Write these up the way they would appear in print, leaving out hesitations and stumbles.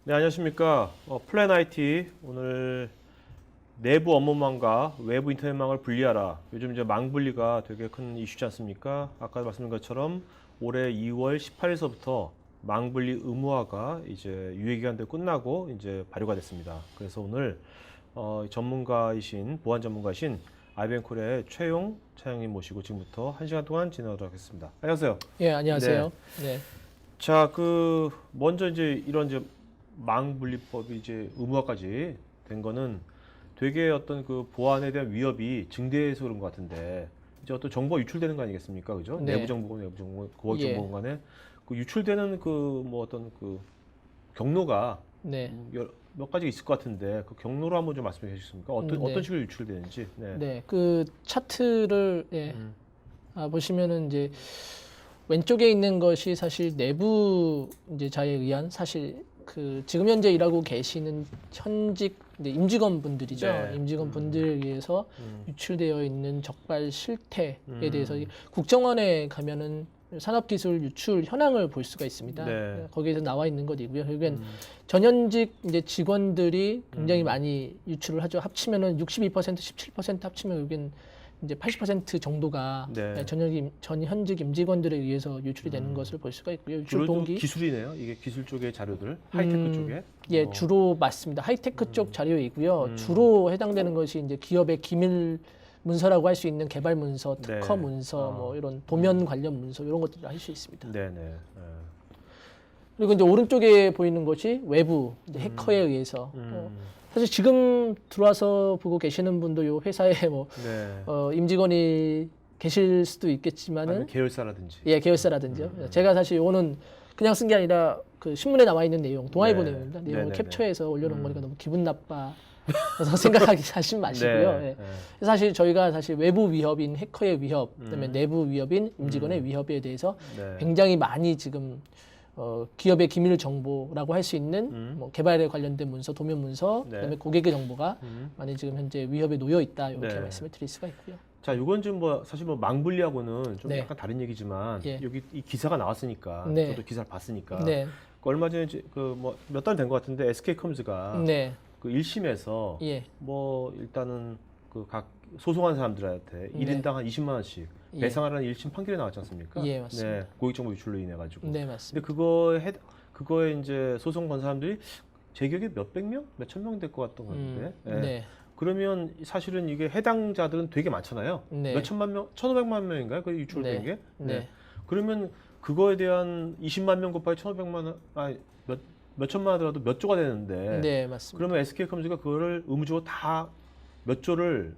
네, 안녕하십니까. 플랜 IT 오늘 내부 업무망과 외부 인터넷망을 분리하라. 요즘 이제 망 분리가 되게 큰 이슈지 않습니까? 아까 말씀드린 것처럼 올해 2월 18일서부터 망 분리 의무화가 이제 유예 기간도 끝나고 이제 발효가 됐습니다. 그래서 오늘 전문가이신 보안 전문가이신 아이벤콜의 최용 차장님 모시고 지금부터 1시간 동안 진행하도록 하겠습니다. 안녕하세요. 예, 안녕하세요. 네. 자, 먼저 이제 이런 이제 망 분리법이 이제 의무화까지 된 거는 되게 어떤 그 보안에 대한 위협이 증대해서 그런 것 같은데 이제 어떤 정보가 유출되는 거 아니겠습니까, 그죠? 네. 내부 정보고 외부 정보, 고액 예. 정보 간에 그 유출되는 어떤 그 경로가 네. 몇 가지 있을 것 같은데 그 경로로 한번 좀 말씀해 주시겠습니까? 네. 어떤 식으로 유출되는지. 네. 네. 그 차트를 보시면은 이제 왼쪽에 있는 것이 사실 내부 이제 자에 의한 사실 그 지금 현재 일하고 계시는 현직 이제 임직원 분들이죠. 네. 임직원 분들에 의해서 유출되어 있는 적발 실태에 대해서 음. 국정원에 가면은 산업기술 유출 현황을 볼 수가 있습니다. 네. 거기에서 나와 있는 것이고요. 결국엔 전현직 이제 직원들이 굉장히 음. 많이 유출을 하죠. 합치면은 62%, 17% 합치면 여긴 이제 80% 정도가 네. 전현직 임직원들에 의해서 유출이 되는 것을 볼 수가 있고요. 유출 주로 좀 동기 기술이네요. 이게 기술 쪽의 자료들, 하이테크 쪽에. 예, 주로 맞습니다. 하이테크 쪽 자료이고요. 주로 해당되는 것이 이제 기업의 기밀 문서라고 할 수 있는 개발 문서, 특허 네. 문서, 뭐 이런 도면 관련 문서 이런 것들을 할 수 있습니다. 네네. 그리고 이제 오른쪽에 보이는 것이 외부 이제 해커에 의해서 사실 지금 들어와서 보고 계시는 분도 요 회사에 뭐 네. 임직원이 계실 수도 있겠지만은 아니면 계열사라든지. 예, 계열사라든지요. 제가 사실 요거는 그냥 쓴 게 아니라 그 신문에 나와 있는 내용, 동아일보 네. 내용입니다. 내용을 네네네. 캡처해서 올려놓은 거니까 너무 기분 나빠. 그래서 생각하기 하지 마시고요. 네. 예. 사실 저희가 사실 외부 위협인 해커의 위협, 그다음에 내부 위협인 임직원의 위협에 대해서 네. 굉장히 많이 지금 기업의 기밀 정보라고 할 수 있는 뭐 개발에 관련된 문서, 도면 문서, 네. 그다음에 고객의 정보가 많이 지금 현재 위협에 놓여 있다 이렇게 네. 말씀을 드릴 수가 있고요. 자, 이건 좀 사실 망분리하고는 좀 네. 약간 다른 얘기지만 예. 여기 이 기사가 나왔으니까 네. 저도 기사를 봤으니까 네, 그 얼마 전에 몇 달 된 것 같은데 SK컴즈가 네, 그 1심에서 예, 뭐 일단은 그 각 소송한 사람들한테 네. 1인당 한 20만 원씩 예. 배상하라는 1심 판결이 나왔지 않습니까? 예, 맞습니다. 네, 고액정보 유출로 인해 가지고. 네, 근데 맞습니다. 그거에 이제 소송 건 사람들이 제 기억에 몇백 명, 몇천 명 될 것 같던 것 같은데. 네. 네, 그러면 사실은 이게 해당자들은 되게 많잖아요. 네. 몇 천만 명, 1,500만 명인가요? 그 유출된 네. 게? 네. 그러면 그거에 대한 20만 명 곱하기 1,500만 원, 몇 천만 하더라도 몇 조가 되는데. 네, 맞습니다. 그러면 SK컴즈가 그거를 의무적으로 다 몇 조를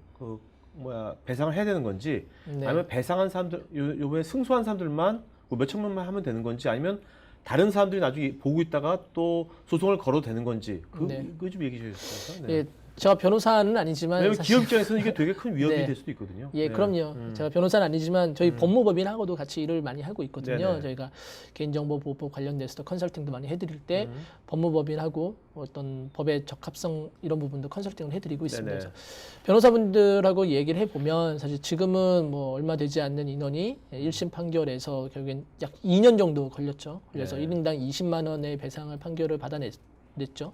배상을 해야 되는 건지, 네. 아니면 배상한 사람들, 요번에 승소한 사람들만 뭐 몇 천만만 하면 되는 건지, 아니면 다른 사람들이 나중에 보고 있다가 또 소송을 걸어도 되는 건지, 네. 그거 좀 얘기해 주시겠어요? 네. 예, 제가 변호사는 아니지만 왜냐면 사실 기업 입장에서는 이게 되게 큰 위협이 네. 될 수도 있거든요. 예, 네. 그럼요. 제가 변호사는 아니지만 저희 법무법인하고도 같이 일을 많이 하고 있거든요. 네네. 저희가 개인정보보호법 관련돼서도 컨설팅도 많이 해드릴 때 법무법인하고 어떤 법의 적합성 이런 부분도 컨설팅을 해드리고 있습니다. 네네. 그래서 변호사분들하고 얘기를 해보면 사실 지금은 뭐 얼마 되지 않는 인원이 1심 판결에서 결국엔 약 2년 정도 걸렸죠. 그래서 네. 1인당 20만 원의 배상을 판결을 받아냈죠.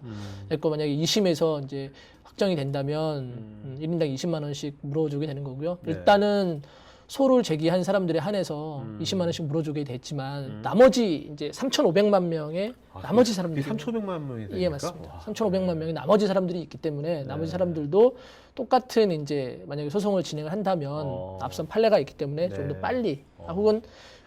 그리고 만약에 2심에서 이제 확정이 된다면 1인당 20만 원씩 물어주게 되는 거고요. 네. 일단은 소를 제기한 사람들에 한해서 20만 원씩 물어주게 됐지만 나머지 이제 3,500만 명의 나머지 사람들이 3,500만 명이 되니까. 예, 맞습니다. 와. 3,500만 명의 나머지 사람들이 있기 때문에 나머지 사람들도 똑같은 이제 만약에 소송을 진행을 한다면 앞선 판례가 있기 때문에 좀 더 네. 빨리 혹은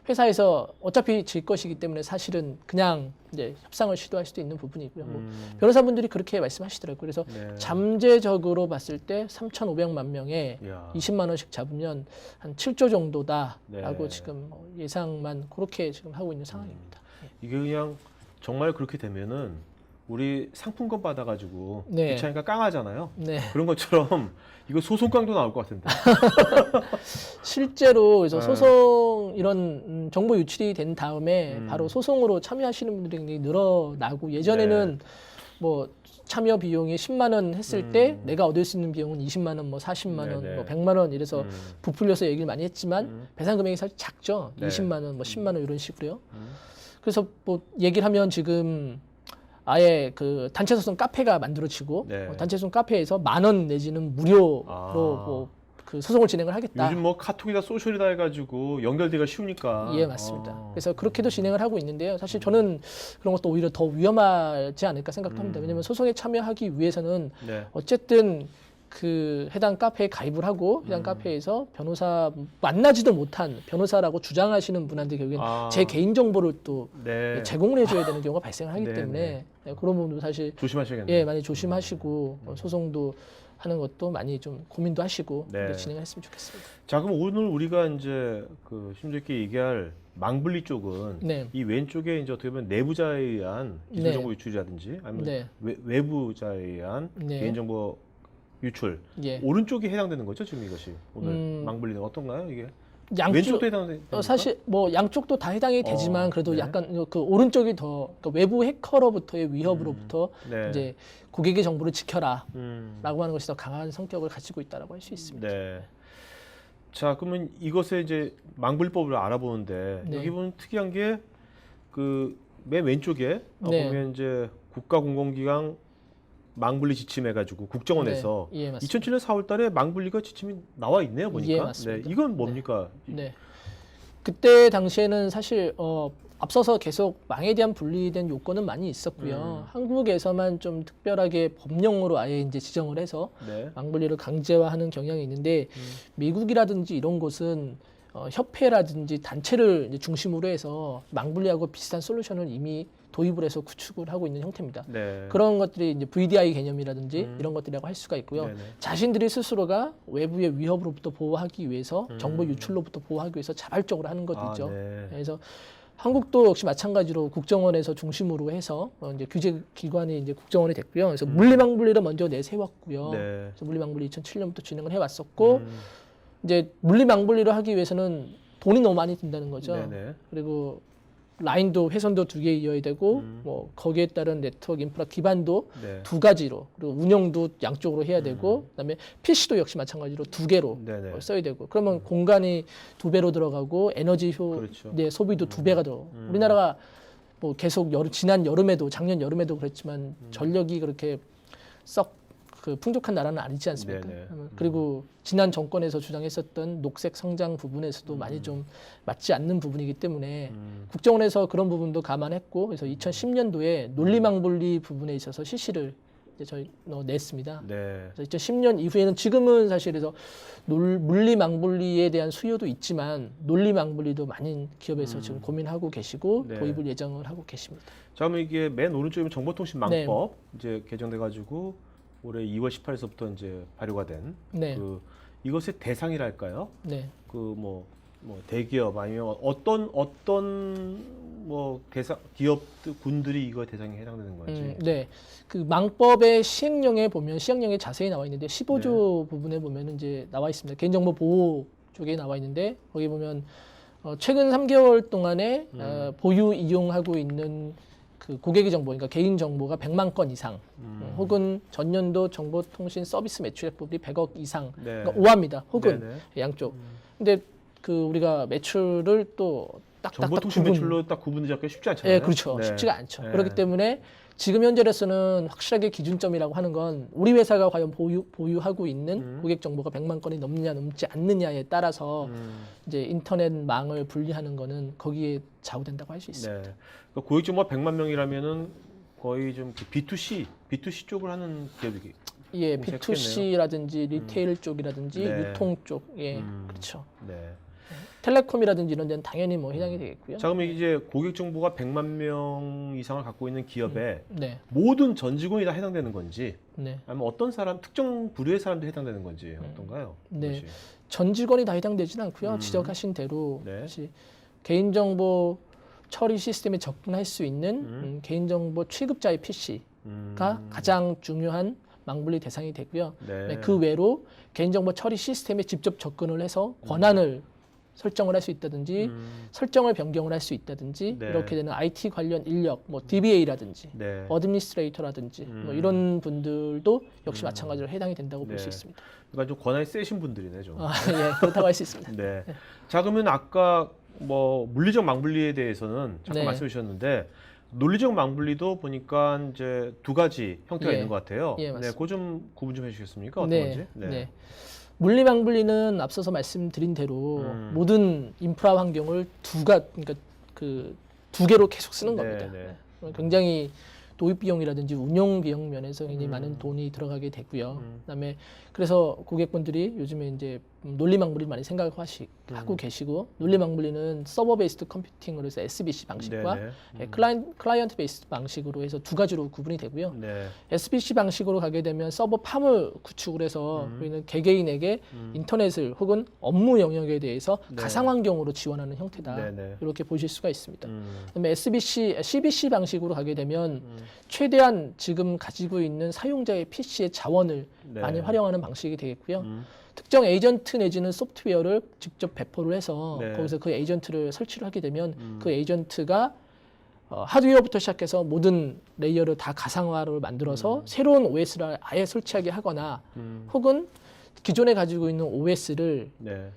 회사에서 어차피 질 것이기 때문에 사실은 그냥 이제 협상을 시도할 수도 있는 부분이고요. 뭐 변호사분들이 그렇게 말씀하시더라고요. 그래서 네. 잠재적으로 봤을 때 3,500만 명에 이야. 20만 원씩 잡으면 한 7조 정도다라고 네. 지금 예상만 그렇게 지금 하고 있는 상황입니다. 이게 그냥 정말 그렇게 되면은 우리 상품권 받아가지고 네. 귀찮으니까 깡하잖아요. 네. 그런 것처럼 이거 소송깡도 나올 것 같은데. 실제로 그래서 네. 소송 이런 정보 유출이 된 다음에 바로 소송으로 참여하시는 분들이 굉장히 늘어나고 예전에는 뭐 참여 비용이 10만 원 했을 때 내가 얻을 수 있는 비용은 20만 원, 뭐 40만 원, 네네. 뭐 100만 원 이래서 부풀려서 얘기를 많이 했지만 배상 금액이 사실 작죠. 네. 20만 원, 뭐 10만 원 이런 식으로요. 그래서 뭐 얘기를 하면 지금 아예 그 단체 소송 카페가 만들어지고 네. 단체 소송 카페에서 10,000원 내지는 무료로 뭐 그 소송을 진행을 하겠다. 요즘 뭐 카톡이다 소셜이다 해가지고 연결되기가 쉬우니까. 예, 맞습니다. 그래서 그렇게도 진행을 하고 있는데요. 사실 저는 그런 것도 오히려 더 위험하지 않을까 생각합니다. 왜냐하면 소송에 참여하기 위해서는 네. 어쨌든 그 해당 카페에 가입을 하고 해당 카페에서 변호사 만나지도 못한 변호사라고 주장하시는 분한테 결국엔 제 개인 정보를 또 네. 제공을 해줘야 되는 경우가 발생을 하기 네, 때문에 그런 부분도 사실 조심하셔야겠네요. 예, 많이 조심하시고 소송도 하는 것도 많이 좀 고민도 하시고 네. 진행을 했으면 좋겠습니다. 자, 그럼 오늘 우리가 이제 그 심지어 얘기할 망블리 쪽은 네. 이 왼쪽에 이제 어떻게 보면 내부자에 의한 기술정보 네. 유출이라든지 아니면 네. 외부자에 의한 네. 개인정보 유출. 예. 오른쪽이 해당되는 거죠, 지금 이것이 오늘 망블리는 어떤가요, 이게? 양쪽 왼쪽도 해당됩니까? 사실 뭐 양쪽도 다 해당이 되지만 그래도 네. 약간 그 오른쪽이 더 그러니까 외부 해커로부터의 위협으로부터 네. 이제 고객의 정보를 지켜라라고 음. 하는 것이 더 강한 성격을 가지고 있다라고 할 수 있습니다. 네. 자, 그러면 이것의 이제 망블리법을 알아보는데 네. 여기 보면 특이한 게 그 맨 왼쪽에 네. 보면 이제 국가공공기관 망블리 지침 해가지고 국정원에서 네. 예, 맞습니다. 2007년 4월달에 망블리가 지침이 나와 있네요 보니까. 예, 맞습니다. 네, 이건 뭡니까? 네. 그때 당시에는 사실 앞서서 계속 망에 대한 분리된 요건은 많이 있었고요. 한국에서만 좀 특별하게 법령으로 아예 이제 지정을 해서 네. 망분리를 강제화하는 경향이 있는데 미국이라든지 이런 곳은 협회라든지 단체를 이제 중심으로 해서 망분리하고 비슷한 솔루션을 이미 도입을 해서 구축을 하고 있는 형태입니다. 네. 그런 것들이 이제 VDI 개념이라든지 이런 것들이라고 할 수가 있고요. 네네. 자신들이 스스로가 외부의 위협으로부터 보호하기 위해서 정보 유출로부터 보호하기 위해서 자발적으로 하는 것들이죠. 네. 그래서 한국도 역시 마찬가지로 국정원에서 중심으로 해서 이제 규제 기관이 이제 국정원이 됐고요. 그래서 물리망분리를 먼저 내세웠고요. 네. 그래서 물리망분리 2007년부터 진행을 해왔었고 이제 물리망분리를 하기 위해서는 돈이 너무 많이 든다는 거죠. 네네. 그리고 라인도 회선도 2개 이어야 되고 뭐 거기에 따른 네트워크 인프라 기반도 네. 2가지로 그리고 운영도 양쪽으로 해야 되고 그다음에 PC도 역시 마찬가지로 2개로 네네. 써야 되고 그러면 공간이 2배로 들어가고 에너지 그렇죠. 네, 소비도 2배가 더 우리나라가 뭐 계속 지난 여름에도 작년 여름에도 그랬지만 전력이 그렇게 썩 그 풍족한 나라는 아니지 않습니까? 네네. 그리고 지난 정권에서 주장했었던 녹색 성장 부분에서도 많이 좀 맞지 않는 부분이기 때문에 국정원에서 그런 부분도 감안했고 그래서 2010년도에 논리망분리 부분에 있어서 실시를 이제 저희 냈습니다. 네. 그래서 2010년 이후에는 지금은 사실 그래서 물리망분리에 대한 수요도 있지만 논리망분리도 많은 기업에서 지금 고민하고 계시고 네. 도입을 예정을 하고 계십니다. 자, 그럼 이게 맨 오른쪽이면 정보통신망법 이제 개정돼가지고 올해 2월 18일서부터 이제 발효가 된 네. 그 이것의 대상이랄까요? 네. 그 뭐 대기업 아니면 어떤 뭐 대상 기업 군들이 이거 대상에 해당되는 건지. 네. 그 망법의 시행령에 보면 시행령에 자세히 나와 있는데 15조 부분에 보면 이제 나와 있습니다. 개인정보 보호 쪽에 나와 있는데 거기 보면 최근 3개월 동안에 보유 이용하고 있는 그 고객의 정보, 그러니까 개인 정보가 100만 건 이상, 혹은 전년도 정보통신 서비스 매출액법이 100억 이상, 네. 그러니까 5화입니다. 혹은 네네. 양쪽. 근데 그 우리가 매출을 또 딱딱딱 정보통신 구분. 매출로 딱 구분을 잡기 쉽지 않잖아요. 예, 그렇죠. 네. 쉽지가 않죠. 네. 그렇기 때문에 지금 현재로서는 확실하게 기준점이라고 하는 건 우리 회사가 과연 보유하고 있는 고객 정보가 100만 건이 넘느냐 넘지 않느냐에 따라서 이제 인터넷 망을 분리하는 거는 거기에 좌우된다고 할 수 있습니다. 네. 그러니까 고객 정보가 100만 명이라면은 거의 좀 B2C 쪽을 하는 기업이기. 예, 공시가 B2C라든지 리테일 쪽이라든지 네. 유통 쪽, 예, 그렇죠. 네. 텔레콤이라든지 이런 데는 당연히 뭐 해당이 되겠고요. 자, 그럼 이제 고객 정보가 100만 명 이상을 갖고 있는 기업에 네, 모든 전 직원이 다 해당되는 건지, 네. 아니면 어떤 사람 특정 부류의 사람들이 해당되는 건지 어떤가요? 네. 그것이? 전 직원이 다 해당되지는 않고요. 지적하신 대로 네. 사실 개인정보 처리 시스템에 접근할 수 있는 개인정보 취급자의 PC가 가장 중요한 망분리 대상이 되고요. 네. 그 외로 개인정보 처리 시스템에 직접 접근을 해서 권한을 설정을 할 수 있다든지 설정을 변경을 할 수 있다든지 네. 이렇게 되는 IT 관련 인력, 뭐 DBA라든지 네. 어드미니스트레이터라든지 뭐 이런 분들도 역시 마찬가지로 해당이 된다고 볼 수 네. 있습니다. 그러니까 좀 권한이 세신 분들이네 좀. 아, 예, 그렇다고 할 수 있습니다. 네. 자, 그러면 아까 뭐 물리적 망분리에 대해서는 잠깐 네. 말씀해 주셨는데 논리적 망분리도 보니까 이제 두 가지 형태가 예. 있는 것 같아요. 예, 네, 맞습니다. 그거 좀 구분 좀 해주시겠습니까? 어떤 네, 건지? 네. 물리망분리는 앞서서 말씀드린 대로 모든 인프라 환경을 그러니까 그 두 개로 계속 쓰는 네, 겁니다. 네. 굉장히 도입 비용이라든지 운영 비용 면에서 굉장히 많은 돈이 들어가게 되고요. 그다음에 그래서 고객분들이 요즘에 이제 논리망분리 많이 하고 계시고, 논리망분리는 서버 베이스드 컴퓨팅으로 해서 SBC 방식과 네, 네. 클라이언트 베이스드 방식으로 해서 두 가지로 구분이 되고요. 네. SBC 방식으로 가게 되면 서버 팜을 구축을 해서 우리는 개개인에게 인터넷을 혹은 업무 영역에 대해서 네. 가상 환경으로 지원하는 형태다. 네, 네. 이렇게 보실 수가 있습니다. 그다음에 CBC 방식으로 가게 되면 최대한 지금 가지고 있는 사용자의 PC의 자원을 네. 많이 활용하는 방식이 되겠고요. 특정 에이전트 내지는 소프트웨어를 직접 배포를 해서 네. 거기서 그 에이전트를 설치를 하게 되면 그 에이전트가 하드웨어부터 시작해서 모든 레이어를 다 가상화를 만들어서 새로운 OS를 아예 설치하게 하거나 혹은 기존에 가지고 있는 OS를 네.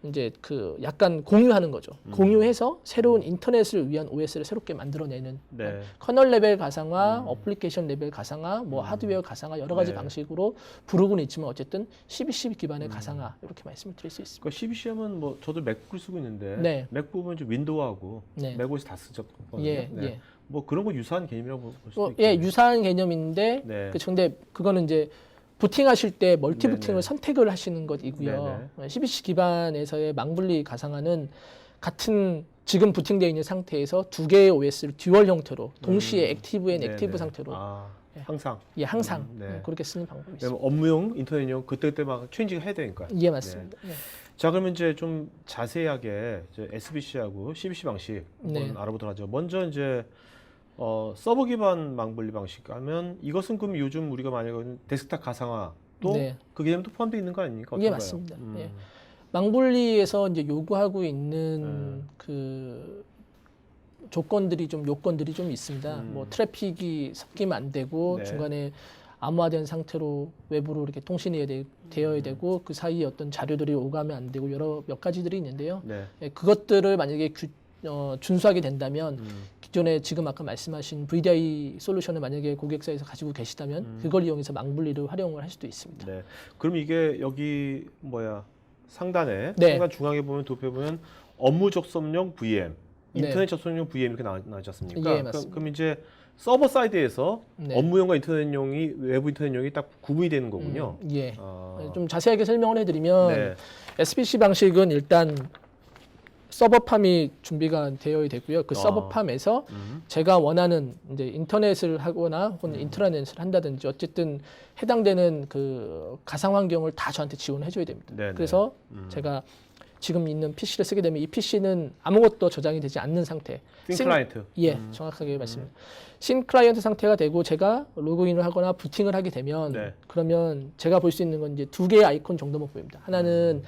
이제 그 약간 공유하는 거죠. 공유해서 새로운 인터넷을 위한 OS를 새롭게 만들어내는 네. 커널 레벨 가상화, 어플리케이션 레벨 가상화, 뭐 하드웨어 가상화 여러 가지 네. 방식으로 부르고는 있지만 어쨌든 CBC 기반의 가상화 이렇게 말씀을 드릴 수 있습니다. 그러니까 CBCM은 뭐 저도 맥북을 쓰고 있는데 네. 맥 보면 이제 윈도우하고 네. 맥OS 다 쓰죠. 예, 네. 예. 뭐 그런 거 유사한 개념이라고 볼 수도 예, 있겠네요. 유사한 개념인데 네. 근데 그거는 이제 부팅하실 때 멀티 네네. 부팅을 선택을 하시는 것이고요. CBC 기반에서의 망분리 가상화는 같은 지금 부팅되어 있는 상태에서 두 개의 OS를 듀얼 형태로 동시에 액티브 앤 액티브 네네. 상태로 아, 예. 항상. 예, 항상 네. 그렇게 쓰는 방법이 있습니다. 왜냐면 업무용, 인터넷용 그때그때 막 체인지가 해야 되니까. 예, 맞습니다. 예. 자, 그러면 이제 좀 자세하게 이제 SBC하고 CBC 방식 한번 네. 알아보도록 하죠. 먼저 이제 서버 기반 망분리 방식 하면 이것은 그럼 요즘 우리가 많이 하는 데스크탑 가상화도 네. 그 개념도 포함되어 있는 거 아닙니까? 예, 어떤가요? 맞습니다. 예. 망분리에서 이제 요구하고 있는 음. 그 요건들이 좀 있습니다. 뭐 트래픽이 섞이면 안 되고 네. 중간에 암호화된 상태로 외부로 이렇게 통신이 되어야 되고 그 사이에 어떤 자료들이 오가면 안 되고 몇 가지들이 있는데요. 네. 예, 그것들을 만약에 준수하게 된다면 기존에 지금 아까 말씀하신 VDI 솔루션을 만약에 고객사에서 가지고 계시다면 그걸 이용해서 망분리를 활용을 할 수도 있습니다. 네. 그럼 이게 여기 상단에 네. 상단 중앙에 보면 도표에 보면 업무 접속용 VM, 네. 인터넷 접속용 VM 이렇게 나왔지 않습니까? 예, 맞습니다. 그럼 이제 서버 사이드에서 네. 업무용과 인터넷용이 외부 인터넷용이 딱 구분이 되는 거군요. 예. 아, 좀 자세하게 설명을 해드리면 네. SBC 방식은 일단 서버팜이 준비가 되어야 되고요. 그 서버팜에서 제가 원하는 이제 인터넷을 하거나 혹은 인트라넷을 한다든지 어쨌든 해당되는 그 가상 환경을 다 저한테 지원해 줘야 됩니다. 네네. 그래서 제가 지금 있는 PC를 쓰게 되면 이 PC는 아무것도 저장이 되지 않는 상태. 신 클라이언트. 예, 정확하게 말씀드립니다. 신 클라이언트 상태가 되고 제가 로그인을 하거나 부팅을 하게 되면 네. 그러면 제가 볼 수 있는 건 이제 두 개의 아이콘 정도만 보입니다. 하나는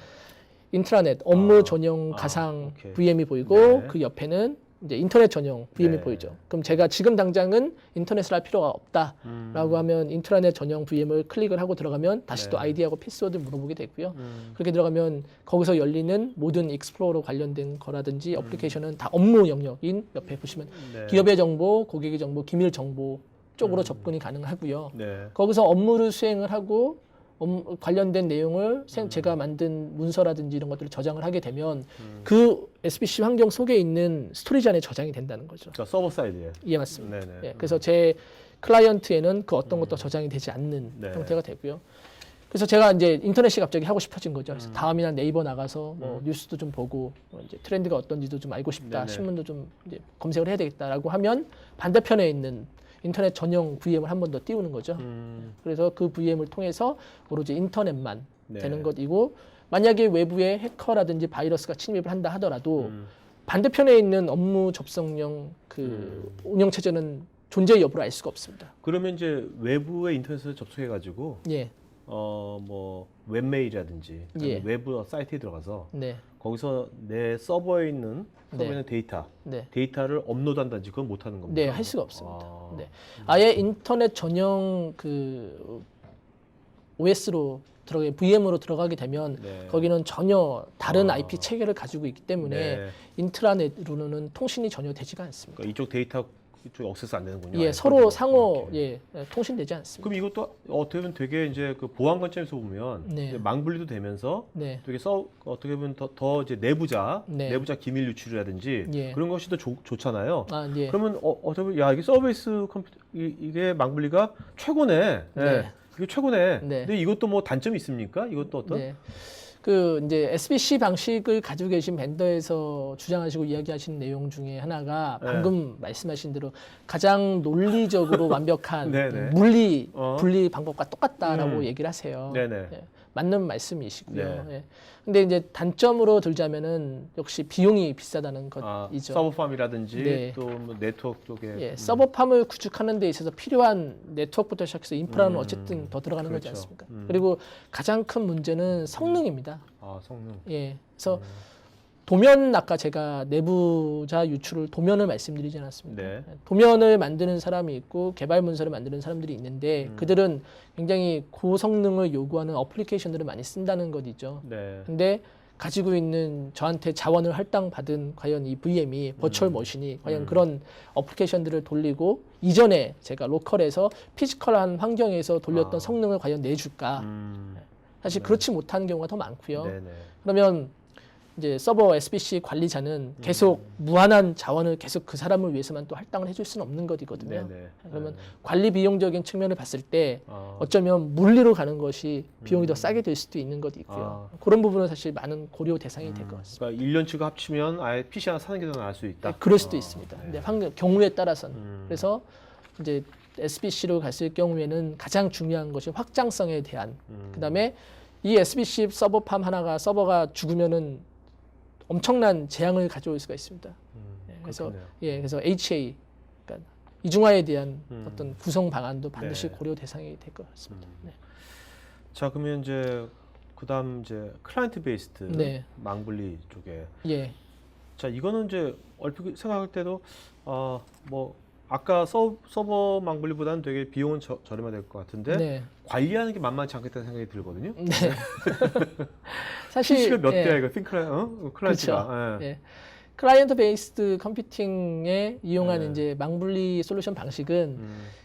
인트라넷 업무 전용 가상 오케이. VM이 보이고 네. 그 옆에는 이제 인터넷 전용 VM이 네. 보이죠. 그럼 제가 지금 당장은 인터넷을 할 필요가 없다라고 하면 인트라넷 전용 VM을 클릭을 하고 들어가면 다시 네. 또 아이디하고 패스워드 물어보게 되고요. 그렇게 들어가면 거기서 열리는 모든 익스플로러 관련된 거라든지 어플리케이션은 다 업무 영역인 옆에 보시면 네. 기업의 정보, 고객의 정보, 기밀 정보 쪽으로 접근이 가능하고요. 네. 거기서 업무를 수행을 하고 관련된 내용을 제가 만든 문서라든지 이런 것들을 저장을 하게 되면 그 SBC 환경 속에 있는 스토리지 안에 저장이 된다는 거죠. 자, 서버 사이드에. 예, 맞습니다. 네네. 예, 그래서 제 클라이언트에는 그 어떤 것도 저장이 되지 않는 네. 형태가 되고요. 그래서 제가 이제 인터넷이 갑자기 하고 싶어진 거죠. 그래서 다음이나 네이버 나가서 뭐 뉴스도 좀 보고 이제 트렌드가 어떤지도 좀 알고 싶다. 네네. 신문도 좀 이제 검색을 해야 되겠다라고 하면 반대편에 있는 인터넷 전용 VM을 한 번 더 띄우는 거죠. 그래서 그 VM을 통해서 오로지 인터넷만 네. 되는 것이고 만약에 외부에 해커라든지 바이러스가 침입을 한다 하더라도 반대편에 있는 업무 접속용 그 운영 체제는 존재 여부를 알 수가 없습니다. 그러면 이제 외부의 인터넷을 접속해 가지고 예, 뭐 웹메일이라든지 예. 외부 사이트에 들어가서 네, 거기서 내 서버에 있는 데이터, 네. 데이터를 업로드한다든지 그건 못 하는 겁니다. 네, 할 수가 없습니다. 아. 네. 아예 인터넷 전용 그 OS로 VM으로 들어가게 되면 네. 거기는 전혀 다른 IP 체계를 가지고 있기 때문에 네. 인트라넷으로는 통신이 전혀 되지가 않습니다. 그러니까 이쪽 데이터 이쪽에 액세스 안 되는군요. 예, 아예 서로 컴퓨터가. 상호 오케이. 통신되지 않습니다. 그럼 이것도 어떻게 보면 되게 이제 그 보안 관점에서 보면 네. 이제 망분리도 되면서 네. 되게 어떻게 보면 더 이제 내부자 네. 기밀 유출이라든지 예. 그런 것이 더 좋잖아요. 아, 예. 그러면 어떻게 보면 야 이게 서비스 컴퓨터 이게 망분리가 최고네. 네. 네. 이게 최고네. 네. 근데 이것도 뭐 단점이 있습니까? 이것도 어떤? 네. 그 이제 SBC 방식을 가지고 계신 벤더에서 주장하시고 이야기하시는 내용 중에 하나가 네. 방금 말씀하신 대로 가장 논리적으로 완벽한 네, 네. 물리 어. 분리 방법과 똑같다라고 얘기를 하세요. 네네. 예, 맞는 말씀이시고요. 네. 예. 근데 이제 단점으로 들자면은 역시 비용이 비싸다는 것이죠. 서버팜이라든지 네. 또 뭐 네트워크 쪽에 예, 서버팜을 구축하는 데 있어서 필요한 네트워크부터 시작해서 인프라는 음. 어쨌든 더 들어가는 거지 그렇죠. 않습니까? 그리고 가장 큰 문제는 성능입니다. 성능. 예, 그래서 도면 아까 제가 내부자 유출을 도면을 말씀드리지 않았습니까? 네. 도면을 만드는 사람이 있고 개발 문서를 만드는 사람들이 있는데 그들은 굉장히 고성능을 요구하는 어플리케이션들을 많이 쓴다는 것이죠. 네. 근데 가지고 있는 저한테 자원을 할당받은 과연 이 VM이 버추얼 머신이 과연 그런 어플리케이션들을 돌리고 이전에 제가 로컬에서 피지컬한 환경에서 돌렸던 성능을 과연 내줄까? 사실 그렇지 못한 경우가 더 많고요. 네네. 그러면 이제 서버 SBC 관리자는 계속 무한한 자원을 계속 그 사람을 위해서만 또 할당을 해줄 수는 없는 것이거든요. 네네. 그러면 관리 비용적인 측면을 봤을 때 아. 어쩌면 물리로 가는 것이 비용이 더 싸게 될 수도 있는 것도 있고요. 그런 부분은 사실 많은 고려 대상이 될 것 같습니다. 그러니까 1년치가 합치면 아예 PC 하나 사는 게 더 나을 수 있다. 그럴 수도 있습니다. 근데 경우에 따라서는 음. 그래서 이제 SBC로 갔을 경우에는 가장 중요한 것이 확장성에 대한 그다음에 이 SBC 서버팜 하나가 서버가 죽으면은 엄청난 재앙을 가져올 수가 있습니다. 그래서 그렇겠네요. 그래서 HA 그러니까 이중화에 대한 어떤 구성 방안도 반드시 네. 고려 대상이 될 것 같습니다. 네. 자 그러면 이제 그다음 이제 클라이언트 베이스드 네. 망분리 쪽에 예, 자 이거는 이제 얼핏 생각할 때도 뭐 아까 서버 망분리보다는 되게 비용은 저렴해야 될 것 같은데 네. 관리하는 게 만만치 않겠다는 생각이 들거든요. 네. 사실 PC가 몇 예. 대야 이거 클라이언트가. 그렇죠. 예. 예. 클라이언트 베이스드 컴퓨팅에 이용한 네. 이제 망분리 솔루션 방식은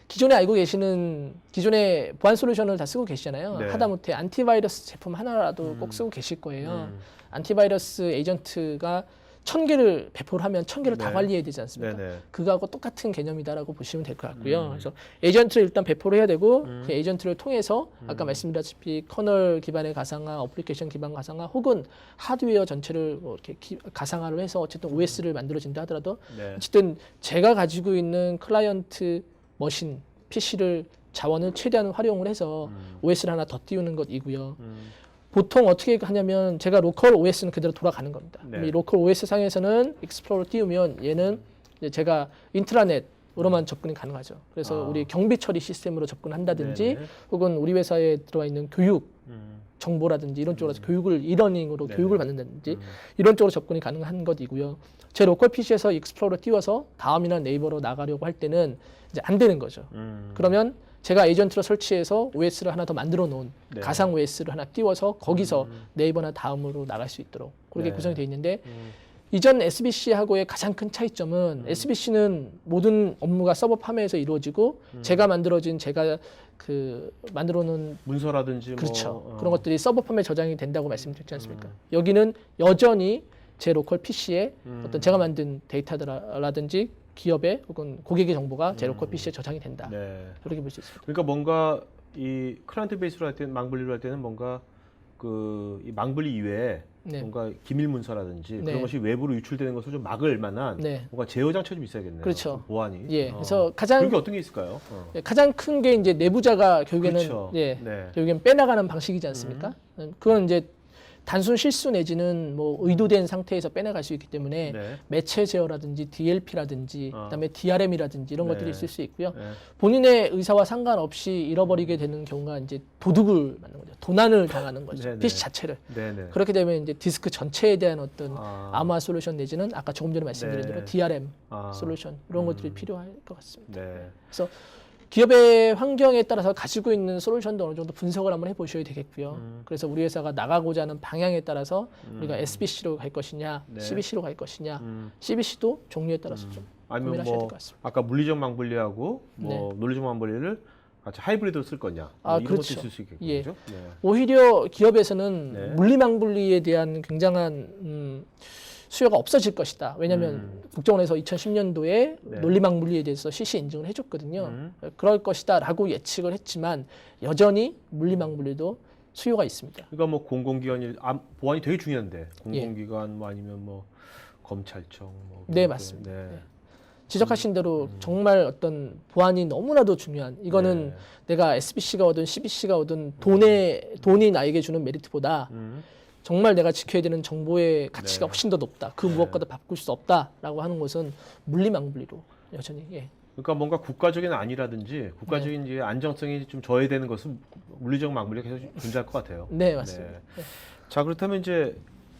기존에 알고 계시는 기존의 보안 솔루션을 다 쓰고 계시잖아요. 네. 하다못해 안티바이러스 제품 하나라도 꼭 쓰고 계실 거예요. 안티바이러스 에이전트가 1000개를 배포를 하면 1000개를 다 네. 관리해야 되지 않습니까? 네네. 그거하고 똑같은 개념이다라고 보시면 될 것 같고요. 그래서 에이전트를 일단 배포를 해야 되고 그 에이전트를 통해서 아까 말씀드렸다시피 커널 기반의 가상화, 어플리케이션 기반 가상화 혹은 하드웨어 전체를 뭐 이렇게 가상화를 해서 어쨌든 OS를 만들어진다 하더라도 네. 어쨌든 제가 가지고 있는 클라이언트 머신, PC를 자원을 최대한 활용을 해서 OS를 하나 더 띄우는 것이고요. 보통 어떻게 하냐면 제가 로컬 OS는 그대로 돌아가는 겁니다. 네. 이 로컬 OS 상에서는 익스플로러 띄우면 얘는 이제 제가 인트라넷으로만 접근이 가능하죠. 그래서 우리 경비 처리 시스템으로 접근한다든지 네네. 혹은 우리 회사에 들어와 있는 교육 정보라든지 이런 쪽으로 교육을 이러닝으로 네네. 교육을 받는다든지 이런 쪽으로 접근이 가능한 것이고요. 제 로컬 PC에서 익스플로러 띄워서 다음이나 네이버로 나가려고 할 때는 이제 안 되는 거죠. 그러면 제가 에이전트로 설치해서 OS를 하나 더 만들어 놓은 네. 가상 OS를 하나 띄워서 거기서 네이버나 다음으로 나갈 수 있도록 그렇게 네. 구성이 되어 있는데 이전 SBC하고의 가장 큰 차이점은 SBC는 모든 업무가 서버 파매에서 이루어지고 제가 만들어 놓은 문서라든지 그렇죠. 뭐 그런 것들이 서버 팜에 저장이 된다고 말씀드렸지 않습니까? 여기는 여전히 제 로컬 PC에 어떤 제가 만든 데이터라든지 기업의 혹은 고객의 정보가 제 로컬 PC에 저장이 된다. 네. 그렇게 볼 수 있습니다. 그러니까 뭔가 이 클라이언트 베이스로 할 때는 망분리로 할 때는 뭔가 이 망분리 이외에 네. 뭔가 기밀 문서라든지 네. 그런 것이 외부로 유출되는 것을 좀 막을 만한 네. 뭔가 제어 장치가 좀 있어야겠네요. 그렇죠. 보안이. 예. 그래서 가장 그게 어떤 게 있을까요? 가장 큰 게 이제 내부자가 결국에는 그렇죠. 예. 네. 결국엔 빼나가는 방식이지 않습니까? 그건 이제 단순 실수 내지는 뭐 의도된 상태에서 빼내갈 수 있기 때문에 네. 매체 제어라든지 DLP라든지 그다음에 DRM이라든지 이런 네. 것들이 있을 수 있고요. 네. 본인의 의사와 상관없이 잃어버리게 되는 경우가 이제 도둑을 맞는 거죠. 도난을 당하는 거죠. 네네. PC 자체를. 네네. 그렇게 되면 이제 디스크 전체에 대한 어떤 아. 암호화 솔루션 내지는 아까 조금 전에 말씀드린 네. 대로 DRM 아. 솔루션 이런 것들이 필요할 것 같습니다. 네. 그래서 기업의 환경에 따라서 가지고 있는 솔루션도 어느 정도 분석을 한번 해보셔야 되겠고요. 그래서 우리 회사가 나가고자 하는 방향에 따라서 우리가 SBC로 갈 것이냐, 네. CBC로 갈 것이냐, CBC도 종류에 따라서 좀 아니면 고민하셔야 될 뭐 것 같습니다. 아까 물리적 망분리하고 뭐 논리적 망분리를 같이 하이브리드로 쓸 거냐 뭐 이런 그렇죠. 것도 있을 수 있겠군요. 예. 그죠? 네. 오히려 기업에서는 네. 물리망분리에 대한 굉장한 수요가 없어질 것이다. 왜냐하면 국정원에서 2010년도에 네. 논리망분리에 대해서 실시 인증을 해줬거든요. 음. 그럴 것이다라고 예측을 했지만 여전히 물리망분리도 수요가 있습니다. 그러니까 뭐 공공기관이 보안이 되게 중요한데 공공기관 뭐 아니면 뭐 검찰청 뭐 네, 그런 맞습니다. 네. 네. 지적하신 대로 정말 어떤 보안이 너무나도 중요한 이거는 네. 내가 SBC가 오든 CBC가 오든 돈이 나에게 주는 메리트보다 음. 정말 내가 지켜야 되는 정보의 가치가 네. 훨씬 더 높다. 그 무엇과도 바꿀 수 없다라고 하는 것은 물리망분리로 여전히 그러니까 뭔가 국가적인 안이라든지 국가적인 이제 안정성이 좀 저해되는 것은 물리적 망분리가 계속 존재할 것 같아요. 네, 맞습니다. 네. 자, 그렇다면 이제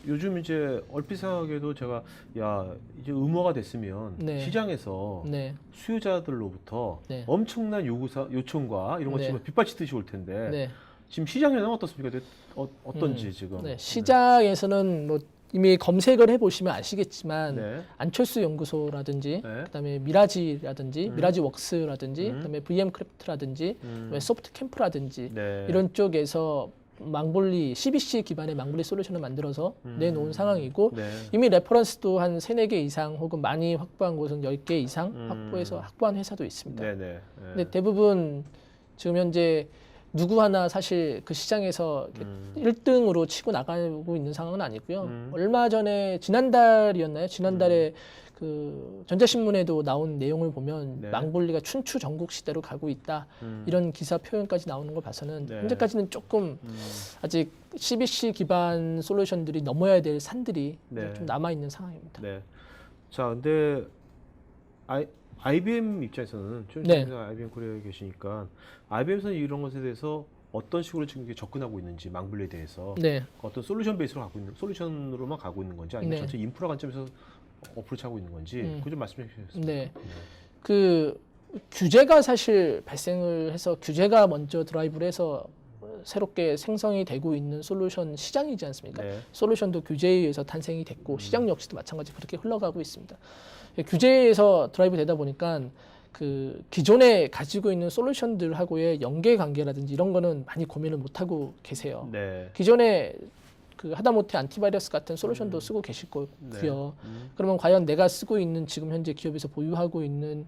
요즘 이제 얼핏 생각해도 제가 야 이제 의무화가 됐으면 네. 시장에서 네. 수요자들로부터 네. 엄청난 요청과 이런 것이 네. 빗발치듯이 올 텐데 네. 지금 시장에는 어떻습니까? 어떤지 지금? 네. 시장에서는 뭐 이미 검색을 해보시면 아시겠지만 네. 안철수 연구소라든지 네. 그다음에 미라지라든지 미라지 웍스라든지 그다음에 VM 크래프트라든지 그다음에 소프트 캠프라든지 네. 이런 쪽에서 망볼리 CBC 기반의 망볼리 솔루션을 만들어서 내놓은 상황이고 네. 이미 레퍼런스도 한 3-4개 이상 혹은 많이 확보한 곳은 10개 이상 확보한 회사도 있습니다. 네, 네. 네. 근데 대부분 지금 현재 누구 하나 사실 그 시장에서 1등으로 치고 나가고 있는 상황은 아니고요. 얼마 전에 지난달이었나요? 지난달에 그 전자신문에도 나온 내용을 보면 네. 망볼리가 춘추 전국 시대로 가고 있다. 이런 기사 표현까지 나오는 걸 봐서는 네. 현재까지는 조금 아직 CBC 기반 솔루션들이 넘어야 될 산들이 네. 좀 남아 있는 상황입니다. 네. 자, 근데 IBM 입장에서는 좀 네. IBM 코리아에 계시니까 IBM에서는 이런 것에 대해서 어떤 식으로 지금 이게 접근하고 있는지 망블리에 대해서 네. 어떤 솔루션 베이스로 갖고 있는 솔루션으로만 가고 있는 건지 아니면 네. 전체 인프라 관점에서 어프로치하고 있는 건지 그거 좀 말씀해 주시겠어요? 네. 그 규제가 사실 발생을 해서 규제가 먼저 드라이브를 해서 새롭게 생성이 되고 있는 솔루션 시장이지 않습니까? 네. 솔루션도 규제에 의해서 탄생이 됐고 시장 역시도 마찬가지 그렇게 흘러가고 있습니다. 규제에서 드라이브 되다 보니까 그 기존에 가지고 있는 솔루션들하고의 연계 관계라든지 이런 거는 많이 고민을 못 하고 계세요. 네. 기존에 그 하다못해 안티바이러스 같은 솔루션도 쓰고 계실 거고요. 네. 그러면 과연 내가 쓰고 있는 지금 현재 기업에서 보유하고 있는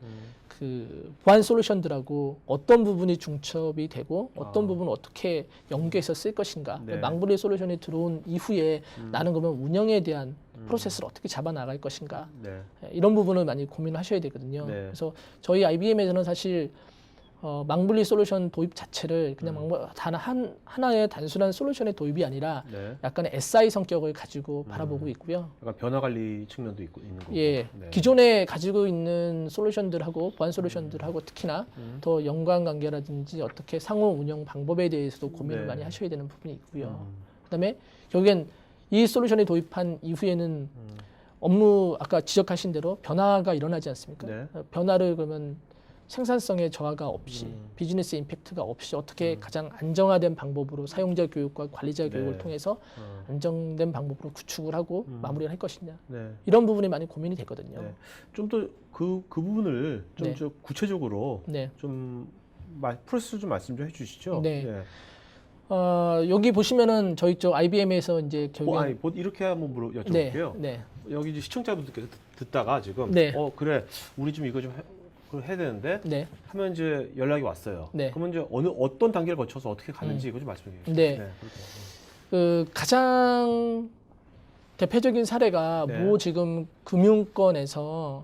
그 보안 솔루션들하고 어떤 부분이 중첩이 되고 어떤 부분은 어떻게 연계해서 쓸 것인가. 네. 망블리 솔루션이 들어온 이후에 나는 그러면 운영에 대한 프로세스를 어떻게 잡아 나갈 것인가. 네. 이런 부분을 많이 고민하셔야 되거든요. 네. 그래서 저희 IBM에서는 사실 망블리 솔루션 도입 자체를 그냥 단 하나의 단순한 솔루션의 도입이 아니라 네. 약간의 SI 성격을 가지고 바라보고 있고요. 약간 변화 관리 측면도 있는 거고. 예, 네. 기존에 가지고 있는 솔루션들하고 보안 솔루션들하고 특히나 더 연관 관계라든지 어떻게 상호 운영 방법에 대해서도 고민을 네. 많이 하셔야 되는 부분이 있고요. 그다음에 결국엔 이 솔루션을 도입한 이후에는 업무 아까 지적하신 대로 변화가 일어나지 않습니까? 네. 변화를 그러면 생산성의 저하가 없이 비즈니스 임팩트가 없이 어떻게 가장 안정화된 방법으로 사용자 교육과 관리자 교육을 통해서 안정된 방법으로 구축을 하고 마무리를 할 것이냐 네. 이런 부분이 많이 고민이 되거든요. 네. 좀 더 그 부분을 좀 네. 저 구체적으로 네. 좀 프로세스 좀 말씀 좀 해주시죠. 네. 여기 보시면은 저희 쪽 IBM에서 이제 결국엔 이렇게 한번 네, 여쭤볼게요. 네, 여기 이제 시청자분들께서 듣다가 지금 네. 그래 우리 좀 이거 좀 그걸 해야 되는데 네, 하면 이제 연락이 왔어요. 네. 그러면 이제 어떤 단계를 거쳐서 어떻게 가는지 이거 좀 말씀해 주세요. 네. 그렇게. 그 가장 대표적인 사례가 네. 모 지금 금융권에서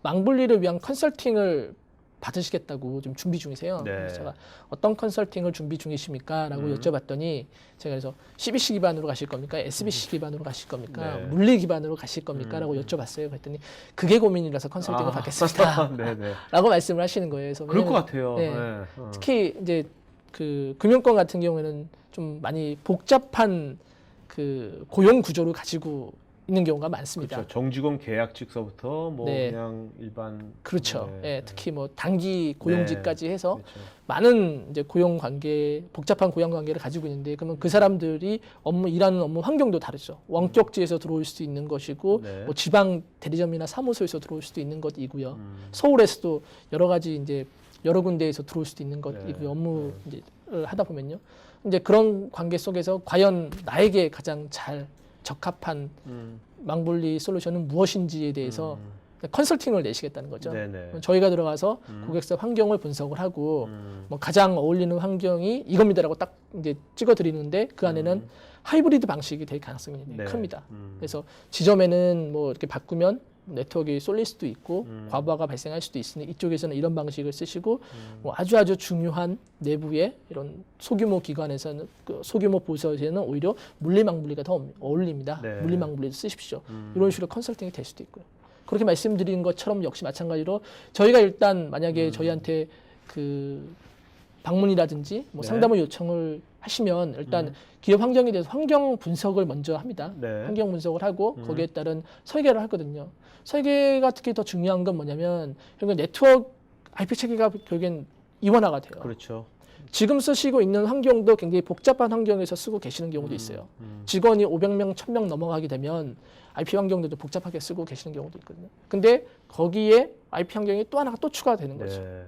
망분리를 위한 컨설팅을 받으시겠다고 좀 준비 중이세요. 네. 그래서 제가 어떤 컨설팅을 준비 중이십니까? 라고 여쭤봤더니 제가 그래서 CBC 기반으로 가실 겁니까? SBC 기반으로 가실 겁니까? 네. 물리 기반으로 가실 겁니까? 라고 여쭤봤어요. 그랬더니 그게 고민이라서 컨설팅을 받겠습니다. 네네. 라고 말씀을 하시는 거예요. 그래서 그럴 것 왜냐면 같아요. 네. 네. 특히 이제 그 금융권 같은 경우에는 좀 많이 복잡한 그 고용 구조를 가지고 있는 경우가 많습니다. 그렇죠. 정직원 계약직서부터 뭐 네. 그냥 일반 그렇죠. 네. 예, 특히 뭐 단기 고용직까지 해서 그렇죠. 많은 이제 고용 관계, 복잡한 고용 관계를 가지고 있는데 그러면 그 사람들이 일하는 업무 환경도 다르죠. 원격지에서 들어올 수도 있는 것이고 네. 뭐 지방 대리점이나 사무소에서 들어올 수도 있는 것이고요. 서울에서도 여러 가지 이제 여러 군데에서 들어올 수도 있는 것이고요. 네. 업무 이제 하다 보면요. 이제 그런 관계 속에서 과연 나에게 가장 잘 적합한 망블리 솔루션은 무엇인지에 대해서 컨설팅을 내시겠다는 거죠. 네네. 저희가 들어가서 고객사 환경을 분석을 하고 뭐 가장 어울리는 환경이 이겁니다라고 딱 이제 찍어드리는데 그 안에는 하이브리드 방식이 될 가능성이 네. 큽니다. 그래서 지점에는 뭐 이렇게 바꾸면 네트워크가 쏠릴 수도 있고 과부하가 발생할 수도 있으니 이쪽에서는 이런 방식을 쓰시고 뭐 아주 중요한 내부의 이런 소규모 기관에서는 소규모 부서에서는 오히려 물리망분리가 더 어울립니다. 네. 물리망분리도 쓰십시오. 이런 식으로 컨설팅이 될 수도 있고요. 그렇게 말씀드린 것처럼 역시 마찬가지로 저희가 일단 만약에 저희한테 그 방문이라든지 뭐 네. 상담을 요청을 하시면 일단 기업 환경에 대해서 환경 분석을 먼저 합니다. 네. 환경 분석을 하고 거기에 따른 설계를 하거든요. 설계가 특히 더 중요한 건 뭐냐면 결국 네트워크 IP 체계가 결국엔 이원화가 돼요. 그렇죠. 지금 쓰시고 있는 환경도 굉장히 복잡한 환경에서 쓰고 계시는 경우도 있어요. 직원이 500명, 1000명 넘어가게 되면 IP 환경들도 복잡하게 쓰고 계시는 경우도 있거든요. 근데 거기에 IP 환경이 또 하나가 또 추가되는 거죠. 네.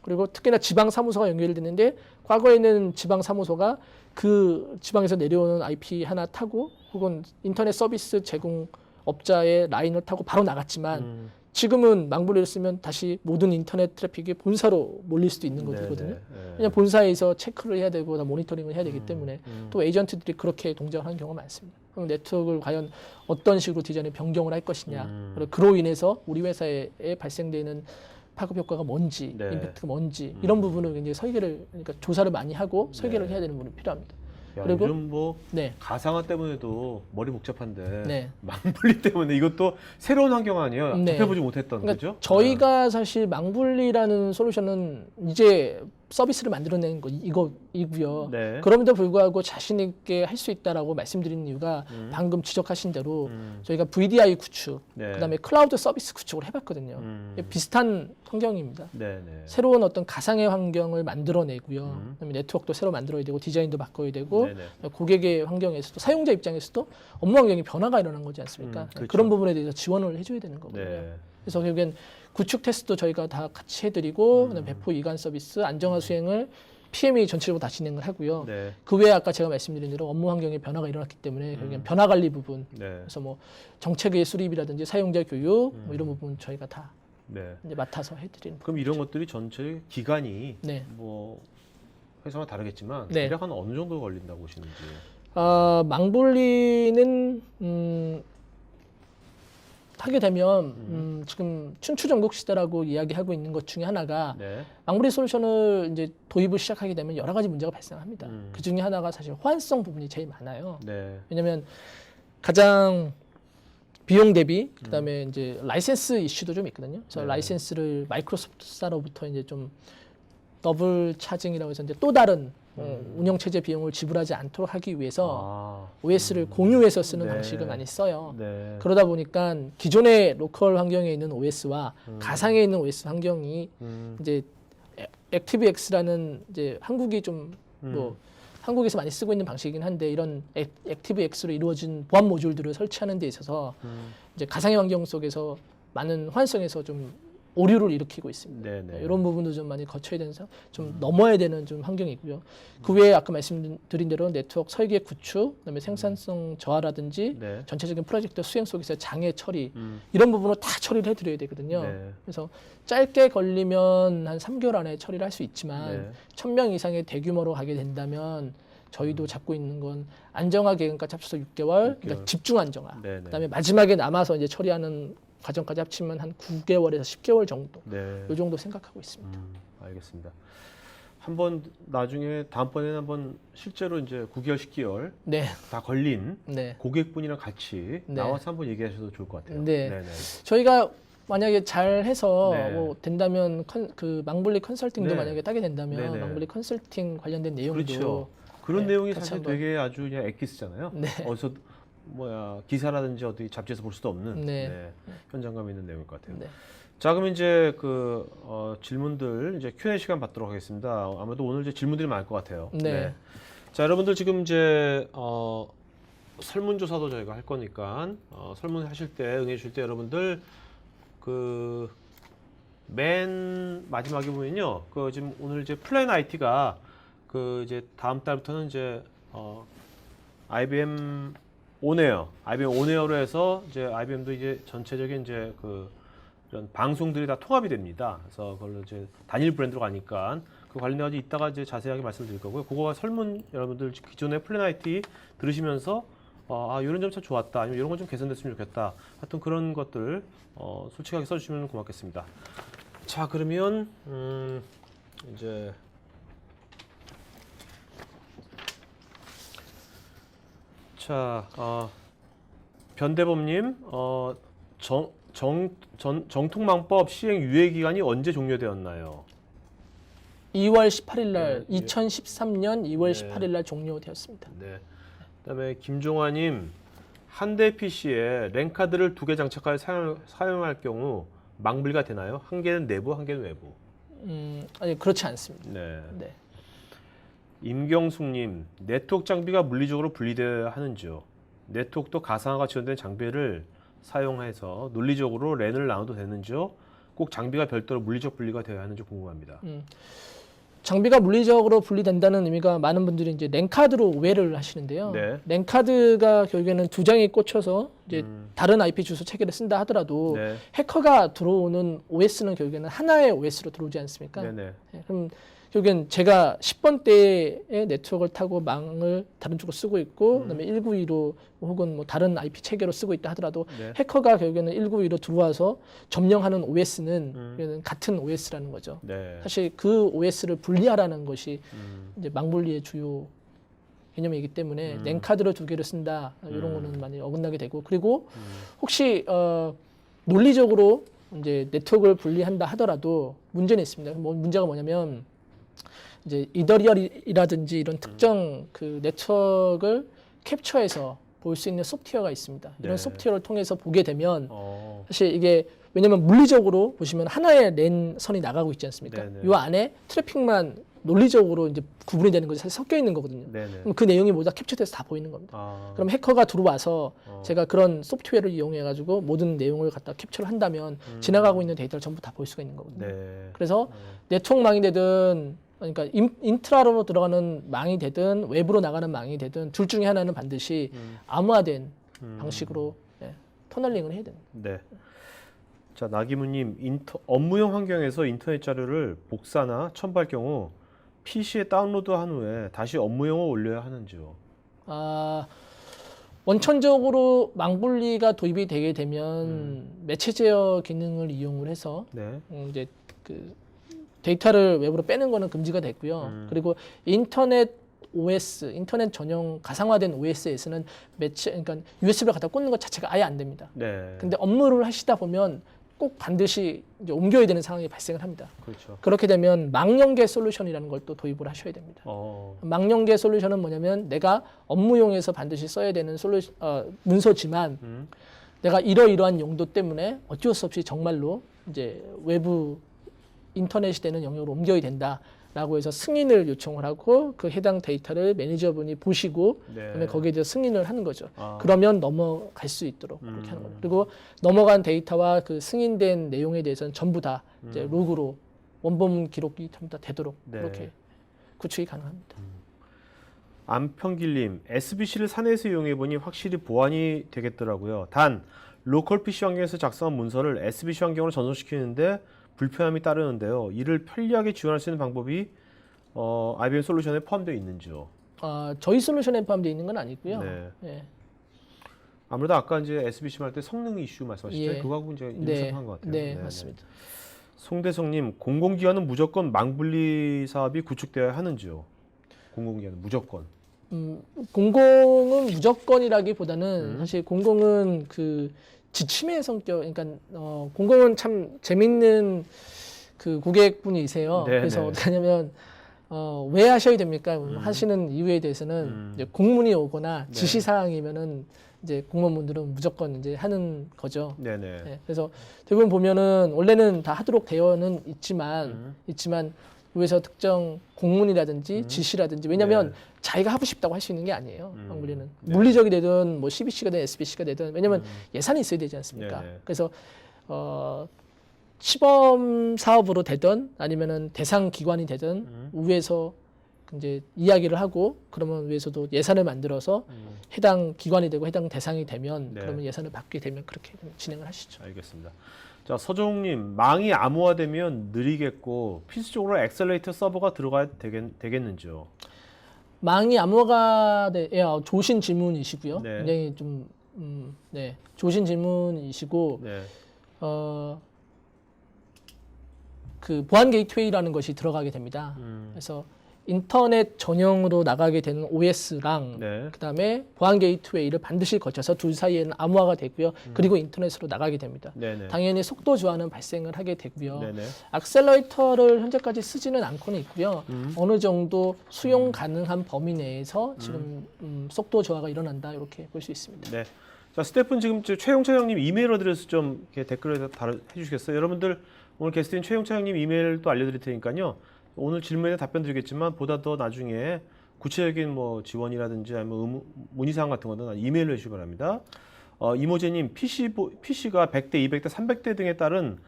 그리고 특히나 지방 사무소가 연결되는데 과거에는 지방 사무소가 그 지방에서 내려오는 IP 하나 타고 혹은 인터넷 서비스 제공업자의 라인을 타고 바로 나갔지만 지금은 망블리를 쓰면 다시 모든 인터넷 트래픽이 본사로 몰릴 수도 있는 거거든요. 네. 왜냐하면 본사에서 체크를 해야 되고 모니터링을 해야 되기 때문에 또 에이전트들이 그렇게 동작을 하는 경우가 많습니다. 그럼 네트워크를 과연 어떤 식으로 디자인을 변경을 할 것이냐. 그리고 그로 인해서 우리 회사에 발생되는 파급 효과가 뭔지, 네. 임팩트가 뭔지 이런 부분을 굉장히 설계를 그러니까 조사를 많이 하고 설계를 해야 되는 부분이 필요합니다. 야, 그리고- 요즘 뭐 네, 가상화 때문에도 머리 복잡한데 네. 망분리 때문에 이것도 새로운 환경 아니에요? 네. 접해보지 못했던 그러니까 거죠? 저희가 사실 망분리라는 솔루션은 이제 서비스를 만들어낸 거 이거이고요. 네. 그럼에도 불구하고 자신 있게 할 수 있다라고 말씀드리는 이유가 방금 지적하신 대로 저희가 VDI 구축, 네. 그다음에 클라우드 서비스 구축을 해봤거든요. 비슷한 환경입니다. 네. 새로운 어떤 가상의 환경을 만들어내고요. 그다음에 네트워크도 새로 만들어야 되고 디자인도 바꿔야 되고 네네. 고객의 환경에서도 사용자 입장에서도 업무 환경이 변화가 일어난 거지 않습니까? 그렇죠. 그런 부분에 대해서 지원을 해줘야 되는 거거든요. 네. 그래서 결국엔 구축 테스트도 저희가 다 같이 해드리고 그다음에 배포 이관 서비스, 안정화 수행을 PM이 전체적으로 다 진행을 하고요. 네. 그 외에 아까 제가 말씀드린 대로 업무 환경에 변화가 일어났기 때문에 결국엔 변화 관리 부분, 네. 그래서 뭐 정책의 수립이라든지 사용자 교육 뭐 이런 부분 저희가 다 네. 이제 맡아서 해드리는. 그럼 이런 것들이 전체 기간이 네. 뭐 회사마다 다르겠지만 네. 대략 한 어느 정도 걸린다고 보시는지. 망블리는 하게 되면 지금 춘추전국 시대라고 이야기하고 있는 것 중에 하나가 네. 망블리 솔루션을 이제 도입을 시작하게 되면 여러 가지 문제가 발생합니다. 그 중에 하나가 사실 호환성 부분이 제일 많아요. 네. 왜냐하면 가장 비용 대비 그다음에 이제 라이센스 이슈도 좀 있거든요. 그래서 네. 라이센스를 마이크로소프트사로부터 이제 좀 더블 차징이라고 해서 이제 또 다른 운영 체제 비용을 지불하지 않도록 하기 위해서 OS를 공유해서 쓰는 네. 방식을 많이 써요. 네. 그러다 보니까 기존의 로컬 환경에 있는 OS와 가상에 있는 OS 환경이 이제 액티브엑스라는 이제 한국이 좀 뭐 한국에서 많이 쓰고 있는 방식이긴 한데 이런 액티브엑스로 이루어진 보안 모듈들을 설치하는 데 있어서 이제 가상의 환경 속에서 많은 호환성에서 좀 오류를 일으키고 있습니다. 네네. 이런 부분도 좀 많이 거쳐야 되는 좀 넘어야 되는 좀 환경이고요. 그 외에 아까 말씀드린 대로 네트워크 설계 구축, 그다음에 생산성 저하라든지 네. 전체적인 프로젝트 수행 속에서 장애 처리 이런 부분을 다 처리를 해드려야 되거든요. 네. 그래서 짧게 걸리면 한 3개월 안에 처리를 할 수 있지만 네. 1000명 이상의 대규모로 가게 된다면 저희도 잡고 있는 건 안정화 계획까지 합쳐서 6개월, 그러니까 집중 안정화. 네네. 그다음에 마지막에 남아서 이제 처리하는 과정까지 합치면 한 9개월에서 10개월 정도. 네. 이 정도 생각하고 있습니다. 알겠습니다. 한번 나중에 다음번에는 한번 실제로 이제 9개월, 10개월 네, 다 걸린 네. 고객분이랑 같이 네. 나와서 한번 얘기하셔도 좋을 것 같아요. 네. 네네. 저희가 만약에 잘 해서 네. 뭐 된다면 그 망블리 컨설팅도 네. 만약에 따게 된다면 네네. 망블리 컨설팅 관련된 내용도 그렇죠. 그런 네, 내용이 같이 사실 한번. 되게 아주 그냥 엑기스잖아요. 네. 어디서 기사라든지 어디 잡지에서 볼 수도 없는 네. 현장감 있는 내용일 것 같아요. 네. 자, 그럼 이제 질문들 이제 Q&A 시간 받도록 하겠습니다. 아무래도 오늘 이제 질문들이 많을 것 같아요. 네. 자, 여러분들 지금 이제 설문조사도 저희가 할 거니까 설문 하실 때 응해 주실 때 여러분들 맨 마지막에 보면요, 지금 오늘 이제 플랜 IT가 이제 다음 달부터는 이제 IBM 온에어로 해서 이제 IBM도 이제 전체적인 이제 이런 방송들이 다 통합이 됩니다. 그래서 그걸로 이제 단일 브랜드로 가니까 그 관련해서 이따가 이제 자세하게 말씀드릴 거고요. 그거가 설문 여러분들 기존의 플랜 IT 들으시면서 이런 점 참 좋았다, 아니면 이런 건 좀 개선됐으면 좋겠다, 하여튼 그런 것들 솔직하게 써주시면 고맙겠습니다. 자, 그러면 이제 변대범님, 정통망법 시행 유예 기간이 언제 종료되었나요? 2월 18일 날, 네, 2013년 2월 네. 18일 날 종료되었습니다. 네. 그다음에 김종화님, 한 대 PC에 랜카드를 2개 장착하여 사용할 경우 망불가 되나요? 한 개는 내부, 한 개는 외부. 아니 그렇지 않습니다. 네. 네. 임경숙님, 네트워크 장비가 물리적으로 분리되어야 하는지요? 네트워크도 가상화가 지원된 장비를 사용해서 논리적으로 랜을 나눠도 되는지요? 꼭 장비가 별도로 물리적 분리가 되어야 하는지 궁금합니다. 장비가 물리적으로 분리된다는 의미가 많은 분들이 이제 랜카드로 오해를 하시는데요. 네. 랜카드가 결국에는 2장이 꽂혀서 이제 다른 IP 주소 체계를 쓴다 하더라도 네. 해커가 들어오는 OS는 결국에는 하나의 OS로 들어오지 않습니까? 네네. 네, 그럼 결국엔 제가 10번대의 네트워크를 타고 망을 다른 쪽으로 쓰고 있고 그다음에 192로 혹은 뭐 다른 IP 체계로 쓰고 있다 하더라도 네. 해커가 결국에는 192로 들어와서 점령하는 OS는 결국에는 같은 OS라는 거죠. 네. 사실 그 OS를 분리하라는 것이 이제 망분리의 주요 개념이기 때문에 랜카드로 2개를 쓴다 이런 거는 많이 어긋나게 되고, 그리고 혹시 논리적으로 이제 네트워크를 분리한다 하더라도 문제는 있습니다. 문제가 뭐냐면 이제 이더리얼이라든지 이런 특정 그 네트워크를 캡처해서 볼 수 있는 소프트웨어가 있습니다. 이런 네. 소프트웨어를 통해서 보게 되면 어. 사실 이게 왜냐면 물리적으로 보시면 하나의 랜 선이 나가고 있지 않습니까? 네네. 이 안에 트래픽만 논리적으로 이제 구분이 되는 것이 사실 섞여 있는 거거든요. 네네. 그럼 그 내용이 모두 다 캡처돼서 다 보이는 겁니다. 아. 그럼 해커가 들어와서 제가 그런 소프트웨어를 이용해 가지고 모든 내용을 갖다 캡처를 한다면 지나가고 있는 데이터를 전부 다 볼 수가 있는 거거든요. 네. 그래서 네트워크망이 되든 그러니까 인트라로 들어가는 망이 되든 외부로 나가는 망이 되든 둘 중에 하나는 반드시 암호화된 방식으로 터널링을 해야 됩니다. 네. 자, 나기무님, 업무용 환경에서 인터넷 자료를 복사나 첨부할 경우 PC에 다운로드한 후에 다시 업무용으로 올려야 하는지요? 원천적으로 망분리가 도입이 되게 되면 매체 제어 기능을 이용을 해서 네. 이제 그 데이터를 외부로 빼는 거는 금지가 됐고요. 그리고 인터넷 OS, 인터넷 전용 가상화된 OS에서는 그러니까 USB를 갖다 꽂는 것 자체가 아예 안 됩니다. 네. 근데 업무를 하시다 보면 꼭 반드시 이제 옮겨야 되는 상황이 발생을 합니다. 그렇죠. 그렇게 되면 망연계 솔루션이라는 걸 또 도입을 하셔야 됩니다. 망연계 솔루션은 뭐냐면 내가 업무용에서 반드시 써야 되는 문서지만 내가 이러이러한 용도 때문에 어쩔 수 없이 정말로 이제 외부 인터넷이 되는 영역으로 옮겨야 된다라고 해서 승인을 요청을 하고 그 해당 데이터를 매니저분이 보시고 네. 그다음에 거기에 대해서 승인을 하는 거죠. 그러면 넘어갈 수 있도록 그렇게 하는 거예요. 그리고 넘어간 데이터와 그 승인된 내용에 대해서는 전부 다 이제 로그로 원본 기록이 전부 다 되도록 네. 그렇게 구축이 가능합니다. 안평길님, SBC를 사내에서 이용해보니 확실히 보안이 되겠더라고요. 단, 로컬 PC 환경에서 작성한 문서를 SBC 환경으로 전송시키는데 불편함이 따르는데요. 이를 편리하게 지원할 수 있는 방법이 IBM 솔루션에 포함되어 있는지요? 저희 솔루션에 포함되어 있는 건 아니고요. 네. 예. 아무래도 아까 이제 SBC 말 때 성능 이슈 말씀하셨죠? 예. 그거하고 이제 네, 일치한 것 같아요. 네, 맞습니다. 송대성님, 공공기관은 무조건 망분리 사업이 구축되어야 하는지요? 공공기관은 무조건. 공공은 무조건이라기보다는 사실 공공은 그 지침의 성격, 그러니까 공공은 참 재밌는 그 고객분이세요. 네, 그래서 네. 어떠냐면 왜 하셔야 됩니까? 하시는 이유에 대해서는 이제 공문이 오거나 네. 지시 사항이면은 이제 공무원분들은 무조건 이제 하는 거죠. 네네. 네, 그래서 대부분 보면은 원래는 다 하도록 되어는 있지만 위에서 특정 공문이라든지 지시라든지 왜냐하면 네. 자기가 하고 싶다고 할 수 있는 게 아니에요. 방불리는 네. 물리적이 되든 뭐 CBC가 되든 SBC가 되든 왜냐하면 예산이 있어야 되지 않습니까? 네네. 그래서 시범 사업으로 되든 아니면은 대상 기관이 되든 위에서 이제 이야기를 하고 그러면 위에서도 예산을 만들어서 해당 기관이 되고 해당 대상이 되면 네. 그러면 예산을 받게 되면 그렇게 진행을 하시죠. 알겠습니다. 자, 서종님, 망이 암호화되면 느리겠고 필수적으로 엑셀레이터 서버가 들어가야 되겠는지요? 망이 암호화가 조신 질문이시고요. 네. 굉장히 좀 네, 조신 질문이시고 네. 그 보안 게이트웨이라는 것이 들어가게 됩니다. 그래서 인터넷 전용으로 나가게 되는 OS랑 네. 그다음에 보안 게이트웨이를 반드시 거쳐서 둘 사이에는 암호화가 되고요. 그리고 인터넷으로 나가게 됩니다. 네네. 당연히 속도 저하는 발생을 하게 되고요. 네네. 액셀러레이터를 현재까지 쓰지는 않고는 있고요. 어느 정도 수용 가능한 범위 내에서 지금 속도 저하가 일어난다 이렇게 볼 수 있습니다. 네. 자, 스태프는 지금 최용차 형님 이메일 어드레스 좀 이렇게 댓글에다 해주시겠어요? 여러분들 오늘 게스트인 최용차 형님 이메일도 알려드릴 테니까요. 오늘 질문에 답변 드리겠지만 보다 더 나중에 구체적인 뭐 지원이라든지 아니면 문의사항 같은 거는 이메일로 해주시기 바랍니다. 이모재님 PC가 100대, 200대, 300대 등에 따른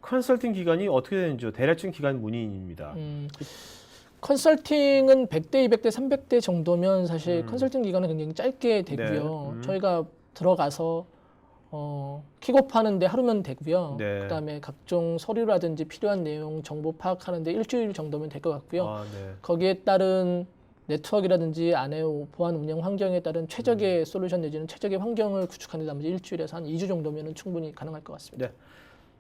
컨설팅 기간이 어떻게 되는지요? 대략적인 기간 문의입니다. 컨설팅은 100대, 200대, 300대 정도면 사실 컨설팅 기간은 굉장히 짧게 되고요. 네. 저희가 들어가서 킥오프하는데 하루면 되고요. 네. 그다음에 각종 서류라든지 필요한 내용 정보 파악하는데 일주일 정도면 될 것 같고요. 아, 네. 거기에 따른 네트워크라든지 안에 보안 운영 환경에 따른 최적의 솔루션 내지는 최적의 환경을 구축하는 데 나머지 일주일에서 한 2주 정도면 충분히 가능할 것 같습니다. 네.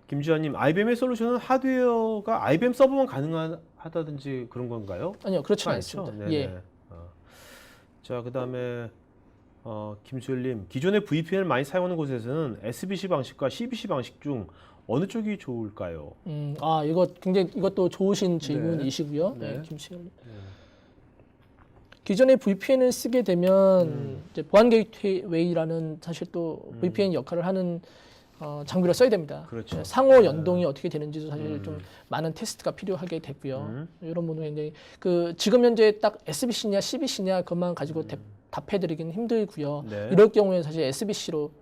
김지환님, IBM의 솔루션은 하드웨어가 IBM 서버만 가능하다든지 그런 건가요? 아니요, 그렇지는 않죠? 않습니다. 네네. 예. 자, 그다음에 김수열님, 기존의 VPN을 많이 사용하는 곳에서는 SBC 방식과 CBC 방식 중 어느 쪽이 좋을까요? 이거 굉장히 이것도 좋으신 질문이시고요. 네. 네, 김수현. 기존에 VPN을 쓰게 되면 이제 보안 게이트웨이라는 사실 또 VPN 역할을 하는 장비를 써야 됩니다. 그렇죠. 네, 상호 연동이 어떻게 되는지도 사실 좀 많은 테스트가 필요하게 되고요. 이런 부분은 굉장히 지금 현재 딱 SBC냐 CBC냐 그것만 가지고 답해드리기는 힘들고요. 네. 이럴 경우에 사실 SBC로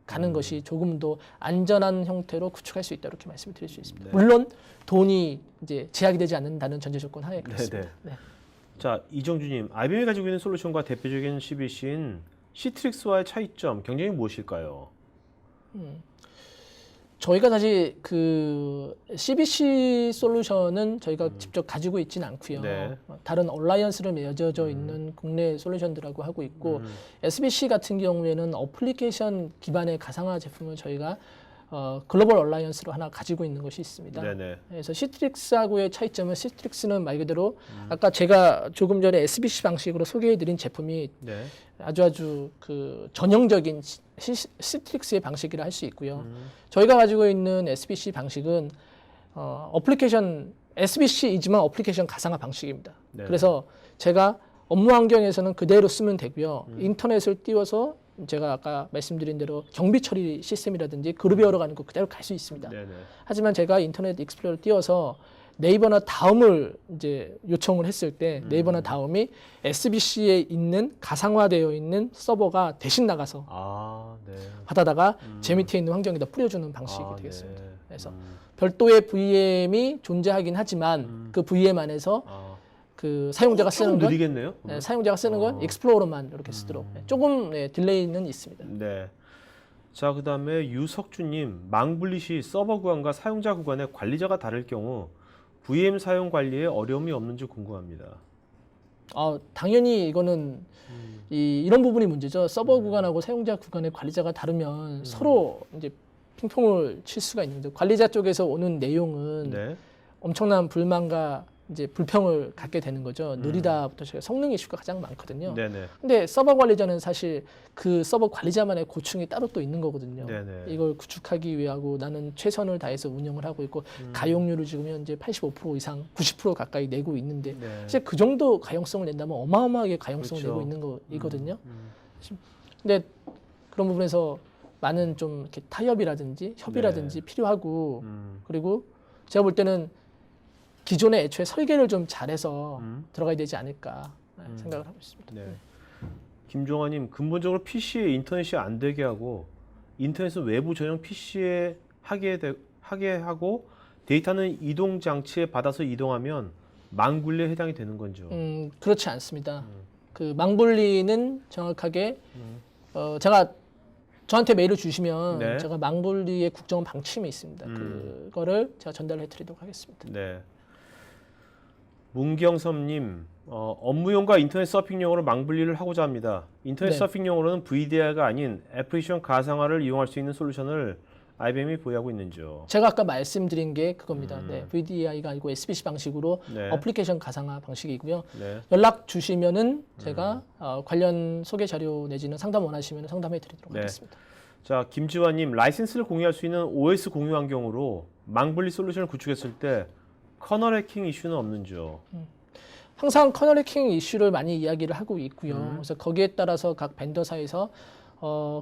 가는 것이 조금 더 안전한 형태로 구축할 수 있다 이렇게 말씀드릴 수 있습니다. 네. 물론 돈이 이제 제약이 되지 않는다는 전제 조건 하에 그렇습니다. 네. 네. 자, 이정주님, IBM이 가지고 있는 솔루션과 대표적인 CBC인 시트릭스와의 차이점, 경쟁이 무엇일까요? 저희가 사실 그 CBC 솔루션은 저희가 직접 가지고 있지는 않고요. 네. 다른 얼라이언스를 맺어져 있는 국내 솔루션들하고 하고 있고 SBC 같은 경우에는 어플리케이션 기반의 가상화 제품을 저희가 글로벌 얼라이언스로 하나 가지고 있는 것이 있습니다. 네네. 그래서 시트릭스하고의 차이점은 시트릭스는 말 그대로 아까 제가 조금 전에 SBC 방식으로 소개해드린 제품이 네. 아주 그 전형적인 시트릭스의 방식이라 할 수 있고요. 저희가 가지고 있는 SBC 방식은 어플리케이션 SBC이지만 어플리케이션 가상화 방식입니다. 네. 그래서 제가 업무 환경에서는 그대로 쓰면 되고요. 인터넷을 띄워서 제가 아까 말씀드린 대로 정비 처리 시스템이라든지 그룹이 열어가는 거 그대로 갈 수 있습니다. 네네. 하지만 제가 인터넷 익스플로러를 띄워서 네이버나 다음을 이제 요청을 했을 때 네이버나 다음이 SBC에 있는 가상화되어 있는 서버가 대신 나가서 네. 받아다가 제 밑에 있는 환경에다 뿌려주는 방식이 되겠습니다. 네. 그래서 별도의 VM이 존재하긴 하지만 그 VM 안에서 그 사용자가 쓰는 건 느리겠네요. 네, 사용자가 쓰는 건 익스플로러만 이렇게 쓰도록 조금 딜레이는 있습니다. 네. 자, 그다음에 유석주님, 망분리 시 서버 구간과 사용자 구간의 관리자가 다를 경우 VM 사용 관리에 어려움이 없는지 궁금합니다. 당연히 이거는 이런 부분이 문제죠. 서버 구간하고 사용자 구간의 관리자가 다르면 서로 이제 핑퐁을 칠 수가 있는데 관리자 쪽에서 오는 내용은 네. 엄청난 불만과 이제 불평을 갖게 되는 거죠. 느리다부터 시작 성능 이슈가 가장 많거든요. 네네. 근데 서버 관리자는 사실 그 서버 관리자만의 고충이 따로 또 있는 거거든요. 네네. 이걸 구축하기 위하고 나는 최선을 다해서 운영을 하고 있고 가용률을 지금 현재 85% 이상 90% 가까이 내고 있는데 네. 사실 그 정도 가용성을 낸다면 어마어마하게 가용성을 그렇죠. 내고 있는 거이거든요. 근데 그런 부분에서 많은 좀 이렇게 타협이라든지 협의라든지 필요하고 그리고 제가 볼 때는 기존에 애초에 설계를 좀 잘해서 들어가야 되지 않을까 생각을 하고 있습니다. 네. 김종환님, 근본적으로 PC에 인터넷이 안 되게 하고 인터넷은 외부 전용 PC에 하게 하고 데이터는 이동 장치에 받아서 이동하면 망분리에 해당이 되는 건죠. 그렇지 않습니다. 그 망분리는 정확하게 제가 저한테 메일을 주시면 네. 제가 망분리의 국정원 방침이 있습니다. 그거를 제가 전달을 해드리도록 하겠습니다. 네. 문경섭님, 업무용과 인터넷 서핑용으로 망분리를 하고자 합니다. 인터넷 네. 서핑용으로는 VDI가 아닌 애플리케이션 가상화를 이용할 수 있는 솔루션을 IBM이 보유하고 있는지요? 제가 아까 말씀드린 게 그겁니다. 네, VDI가 아니고 SBC 방식으로 네. 어플리케이션 가상화 방식이고요. 네. 연락 주시면은 제가 관련 소개 자료 내지는 상담 원하시면 상담해 드리도록 네. 하겠습니다. 자, 김지환님, 라이센스를 공유할 수 있는 OS 공유 환경으로 망분리 솔루션을 구축했을 때 커널 해킹 이슈는 없는지요? 항상 커널 해킹 이슈를 많이 이야기를 하고 있고요. 그래서 거기에 따라서 각 벤더사에서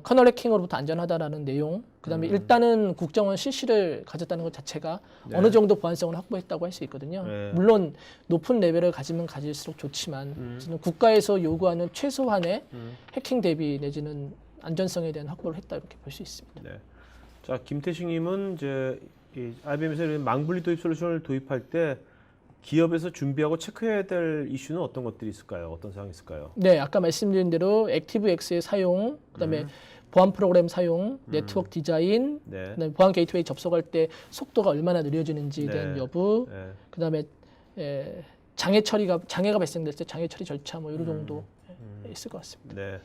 커널 해킹으로부터 안전하다라는 내용, 그다음에 일단은 국정원 CC를 가졌다는 것 자체가 네. 어느 정도 보안성을 확보했다고 할 수 있거든요. 네. 물론 높은 레벨을 가지면 가질수록 좋지만 저는 국가에서 요구하는 최소한의 해킹 대비 내지는 안전성에 대한 확보를 했다 이렇게 볼 수 있습니다. 네. 자, 김태식님은 이제 이 IBM에서 이런 망분리 도입 솔루션을 도입할 때 기업에서 준비하고 체크해야 될 이슈는 어떤 것들이 있을까요? 어떤 사항이 있을까요? 네, 아까 말씀드린 대로 액티브엑스의 사용, 그다음에 보안 프로그램 사용, 네트워크 디자인, 네. 그다음에 보안 게이트웨이 접속할 때 속도가 얼마나 느려지는지에 대한 네. 여부, 네. 그다음에 장애가 발생될 때 장애 처리 절차 뭐 이런 정도 있을 것 같습니다. 네.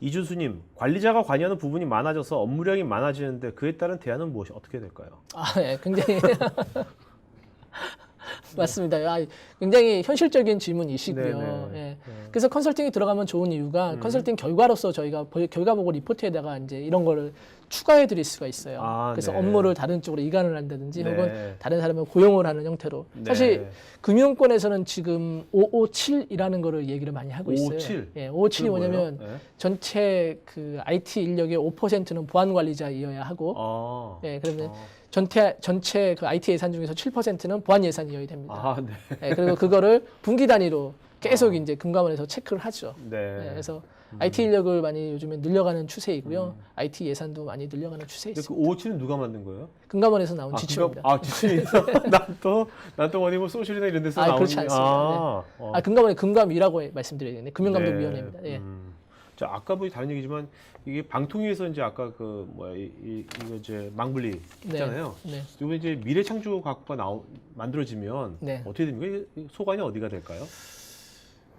이준수님, 관리자가 관여하는 부분이 많아져서 업무량이 많아지는데 그에 따른 대안은 무엇이 어떻게 될까요? 아, 네, 굉장히 맞습니다. 굉장히 현실적인 질문이시고요. 네, 네. 예. 그래서 컨설팅이 들어가면 좋은 이유가 컨설팅 결과로서 저희가 결과 보고 리포트에다가 이제 이런 거를 추가해 드릴 수가 있어요. 아, 그래서 네. 업무를 다른 쪽으로 이관을 한다든지 네. 혹은 다른 사람을 고용을 하는 형태로. 네. 사실 금융권에서는 지금 557이라는 거를 얘기를 많이 하고 있어요. 557? 예, 557이 그건 뭐예요? 뭐냐면 네. 전체 그 IT 인력의 5%는 보안 관리자이어야 하고 아. 예, 그러면 전체 그 IT 예산 중에서 7%는 보안 예산이어야 됩니다. 아, 네. 예, 그리고 그거를 분기 단위로 계속 이제 금감원에서 체크를 하죠. 네. 예, 그래서 IT 인력을 많이 요즘에 늘려가는 추세이고요. IT 예산도 많이 늘려가는 추세에 근데 있습니다. 그 557은 누가 만든 거예요? 금감원에서 나온 지침입니다. 지침이요? 난또 어디 뭐 소셜이나 이런 데서 나오는 그렇지 않습니다. 금감원이 금감위라고 말씀드려야겠네. 금융감독위원회입니다. 예. 자, 아까 뭐 다른 얘기지만 이게 방통위에서 이제 아까 그 뭐야 이거 이제 망분리 했잖아요. 네. 이거 이제 미래창조학부가 만들어지면 네. 어떻게 됩니까? 이 소관이 어디가 될까요?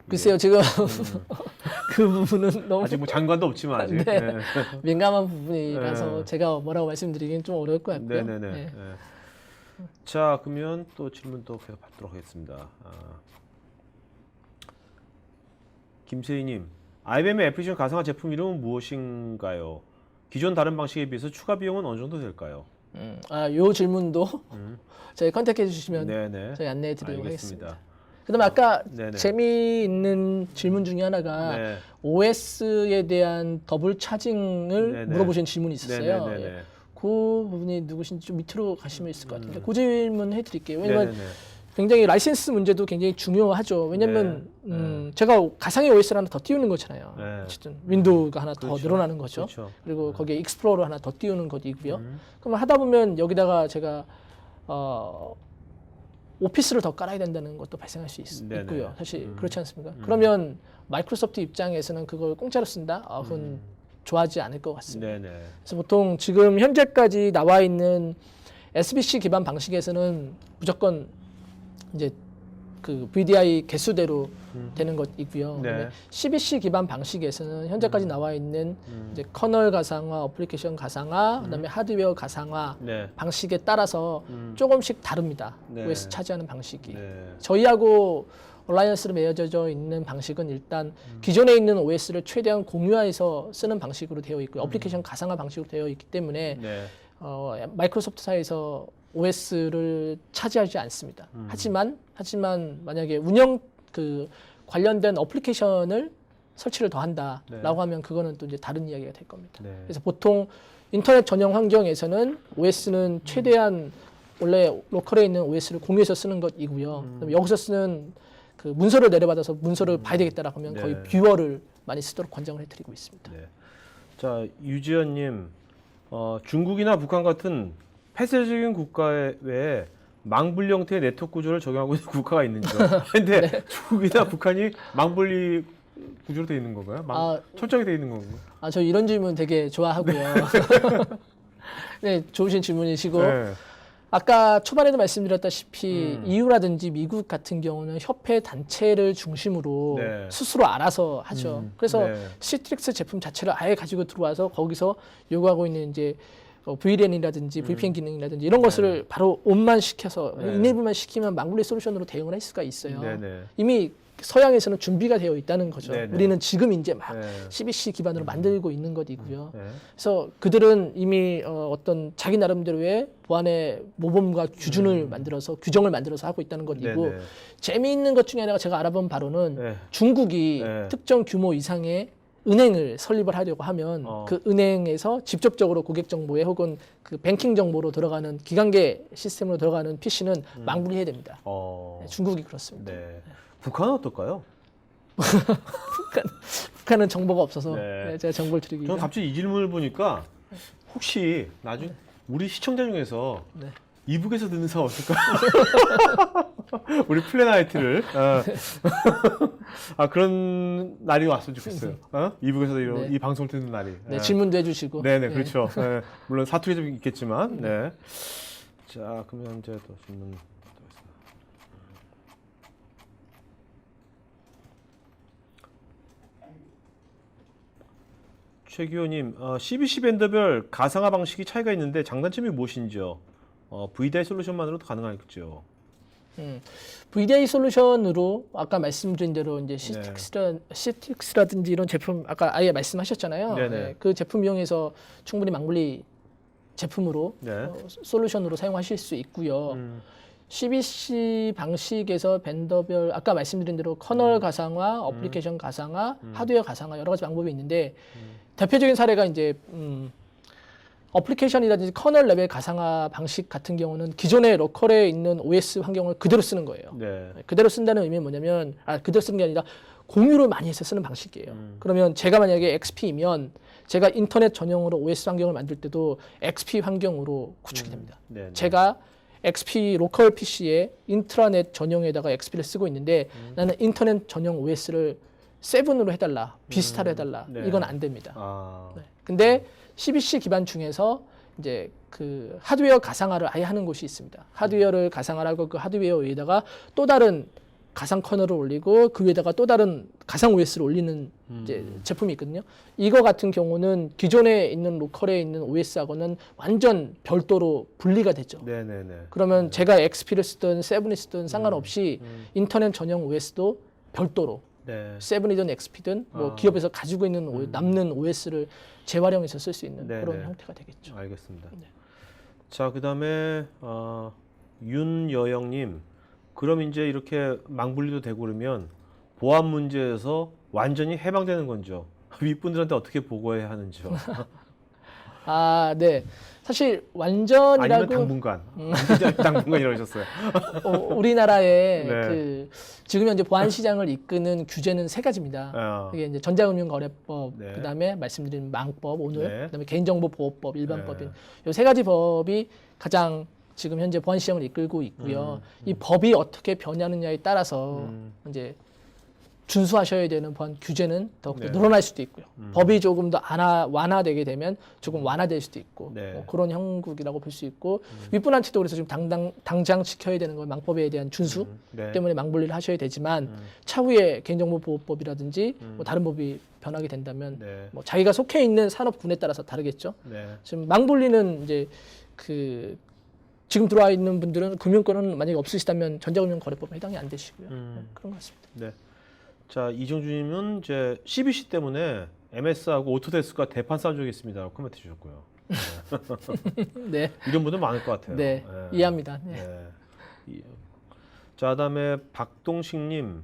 글쎄요, 지금 그 부분은 너무 아직 뭐 장관도 없지만 아직. 네. 네. 민감한 부분이라서 네. 제가 뭐라고 말씀드리기는 좀 어려울 것 같고요. 네네네. 네. 네. 자, 그러면 또 질문 또 계속 받도록 하겠습니다. 김세희님, IBM의 애플리케이션 가상화 제품 이름은 무엇인가요? 기존 다른 방식에 비해서 추가 비용은 어느 정도 될까요? 요 질문도 저희 컨택해 주시면 네네. 저희 안내해 드리도록 알겠습니다. 하겠습니다. 그다음에 아까 네네. 재미있는 질문 중에 하나가 네. OS에 대한 더블 차징을 네네. 물어보신 질문이 있었어요. 네네네. 예. 그 부분이 누구신지 좀 밑으로 가시면 있을 것 같은데 그 질문 해드릴게요. 왜냐면 네네네. 굉장히 라이센스 문제도 굉장히 중요하죠. 왜냐면 네. 제가 가상의 OS를 하나 더 띄우는 거잖아요. 네. 어쨌든 윈도우가 하나 더 그렇죠. 늘어나는 거죠. 그렇죠. 그리고 거기에 익스플로러 하나 더 띄우는 것이고요. 그럼 하다 보면 여기다가 제가 오피스를 더 깔아야 된다는 것도 발생할 수 네네. 있고요. 사실 그렇지 않습니까? 그러면 마이크로소프트 입장에서는 그걸 공짜로 쓴다? 그건 좋아하지 않을 것 같습니다. 네네. 그래서 보통 지금 현재까지 나와 있는 SBC 기반 방식에서는 무조건 이제 그 VDI 개수대로 되는 것이고요. 네. 그다음에 CBC 기반 방식에서는 현재까지 나와 있는 이제 커널 가상화, 어플리케이션 가상화, 그다음에 하드웨어 가상화 네. 방식에 따라서 조금씩 다릅니다. 네. OS 차지하는 방식이. 네. 저희하고 얼라이언스로 맺어져 있는 방식은 일단 기존에 있는 OS를 최대한 공유해서 쓰는 방식으로 되어 있고요. 어플리케이션 가상화 방식으로 되어 있기 때문에 네. 마이크로소프트사에서 OS를 차지하지 않습니다. 하지만 만약에 운영 그 관련된 어플리케이션을 설치를 더 한다라고 하면 그거는 또 이제 다른 이야기가 될 겁니다. 네. 그래서 보통 인터넷 전용 환경에서는 OS는 최대한 원래 로컬에 있는 OS를 공유해서 쓰는 것이고요. 그다음에 여기서 쓰는 그 문서를 내려받아서 문서를 봐야 되겠다라고 하면 거의 네. 뷰어를 많이 쓰도록 권장을 해드리고 있습니다. 네. 자, 유지연님, 중국이나 북한 같은 폐쇄적인 국가 외에 망분리 형태의 네트워크 구조를 적용하고 있는 국가가 있는지요? 근데 네. 중국이나 북한이 망분리 구조로 되어 있는 건가요? 철저하게 되어 있는 건가요? 저 이런 질문 되게 좋아하고요. 네, 좋으신 질문이시고 네. 아까 초반에도 말씀드렸다시피 EU라든지 미국 같은 경우는 협회 단체를 중심으로 네. 스스로 알아서 하죠. 그래서 네. 시트릭스 제품 자체를 아예 가지고 들어와서 거기서 요구하고 있는 이제 VLAN이라든지 VPN 기능이라든지 이런 것을 바로 온만 시켜서 네. 이네이블만 시키면 망분리 솔루션으로 대응을 할 수가 있어요. 네, 네. 이미 서양에서는 준비가 되어 있다는 거죠. 네, 네. 우리는 지금 이제 막 네. CBC 기반으로 만들고 있는 것이고요. 네. 그래서 그들은 이미 어떤 자기 나름대로의 보안의 모범과 규준을 만들어서 규정을 만들어서 하고 있다는 것이고 네, 네. 재미있는 것 중에 하나가 제가 알아본 바로는 네. 중국이 네. 특정 규모 이상의 은행을 설립을 하려고 하면 그 은행에서 직접적으로 고객 정보에 혹은 그 뱅킹 정보로 들어가는 기관계 시스템으로 들어가는 PC는 망분리해야 됩니다. 네, 중국이 그렇습니다. 네. 북한은 어떨까요? 북한은 정보가 없어서 네. 네, 제가 정보를 저는 드리기가 갑자기 이 질문을 보니까 혹시 나중에 우리 시청자 중에서 네. 이북에서 듣는 사람 없을까? 우리 플랜 IT를 그런 날이 왔으면 좋겠어요. 이북에서 네. 이 방송을 듣는 날이. 네, 질문도 해주시고 네네 그렇죠. 네. 물론 사투리 좀 있겠지만. 네. 자 그러면 이제 또 질문 또 있습니다. 최기호님, CBC 밴더별 가상화 방식이 차이가 있는데 장단점이 무엇인지요? VDI 솔루션만으로도 가능하겠죠. VDI 솔루션으로 아까 말씀드린 대로 이제 시틱스라든지 이런 제품 아까 아예 말씀하셨잖아요. 네네. 네, 그 제품 이용해서 충분히 망분리 제품으로 네. 솔루션으로 사용하실 수 있고요. CBC 방식에서 밴더별 아까 말씀드린 대로 커널 가상화, 어플리케이션 가상화, 하드웨어 가상화 여러 가지 방법이 있는데 대표적인 사례가 이제 어플리케이션이라든지 커널 레벨 가상화 방식 같은 경우는 기존의 로컬에 있는 OS 환경을 그대로 쓰는 거예요. 네. 그대로 쓴다는 의미는 뭐냐면 그대로 쓰는 게 아니라 공유를 많이 해서 쓰는 방식이에요. 그러면 제가 만약에 XP이면 제가 인터넷 전용으로 OS 환경을 만들 때도 XP 환경으로 구축이 됩니다. 네. 제가 XP 로컬 PC에 인트라넷 전용에다가 XP를 쓰고 있는데 나는 인터넷 전용 OS를 7으로 해달라, 비스타로 해달라. 네. 이건 안 됩니다. 네. 근데 CBC 기반 중에서 이제 그 하드웨어 가상화를 아예 하는 곳이 있습니다. 하드웨어를 가상화하고 그 하드웨어 위에다가 또 다른 가상 커널을 올리고 그 위에다가 또 다른 가상 OS를 올리는 이제 제품이 있거든요. 이거 같은 경우는 기존에 있는 로컬에 있는 OS하고는 완전 별도로 분리가 되죠. 네네네. 그러면 제가 XP를 쓰든 7을 쓰든 상관없이 인터넷 전용 OS도 별도로 네. 7이든 XP든 뭐 기업에서 가지고 있는 남는 OS를 재활용해서 쓸 수 있는 네네. 그런 형태가 되겠죠. 알겠습니다. 네. 자, 그다음에 윤여영님, 그럼 이제 이렇게 망분리도 되고 그러면 보안 문제에서 완전히 해방되는 건죠? 윗분들한테 어떻게 보고해야 하는지요? 네. 사실 완전이라고 아니면 당분간, 당분간 이러셨어요. 우리나라의 네. 그 지금 현재 보안 시장을 이끄는 규제는 세 가지입니다. 이게 이제 전자금융거래법, 네. 그다음에 말씀드린 망법 오늘, 네. 그다음에 개인정보보호법, 일반법인 네. 이 세 가지 법이 가장 지금 현재 보안 시장을 이끌고 있고요. 이 법이 어떻게 변하느냐에 따라서 이제 준수하셔야 되는 보안 규제는 더욱 네. 늘어날 수도 있고요. 법이 조금 더 완화되게 되면 조금 완화될 수도 있고 네. 뭐 그런 형국이라고 볼 수 있고 윗분한테도 그래서 지금 당장 지켜야 되는 건 망법에 대한 준수 네. 때문에 망분리를 하셔야 되지만 차후에 개인정보보호법이라든지 뭐 다른 법이 변하게 된다면 네. 뭐 자기가 속해 있는 산업군에 따라서 다르겠죠. 네. 지금 망분리는 이제 그 지금 들어와 있는 분들은 금융권은 만약에 없으시다면 전자금융거래법에 해당이 안 되시고요. 네, 그런 것 같습니다. 네. 자, 이정주님은 이제 CBC 때문에 MS하고 오토데스크가 대판 싸운 적이 있습니다. 코멘트 주셨고요. 네, 이런 분들 많을 것 같아요. 네, 이해합니다. 네. 네. 자, 그다음에 박동식님,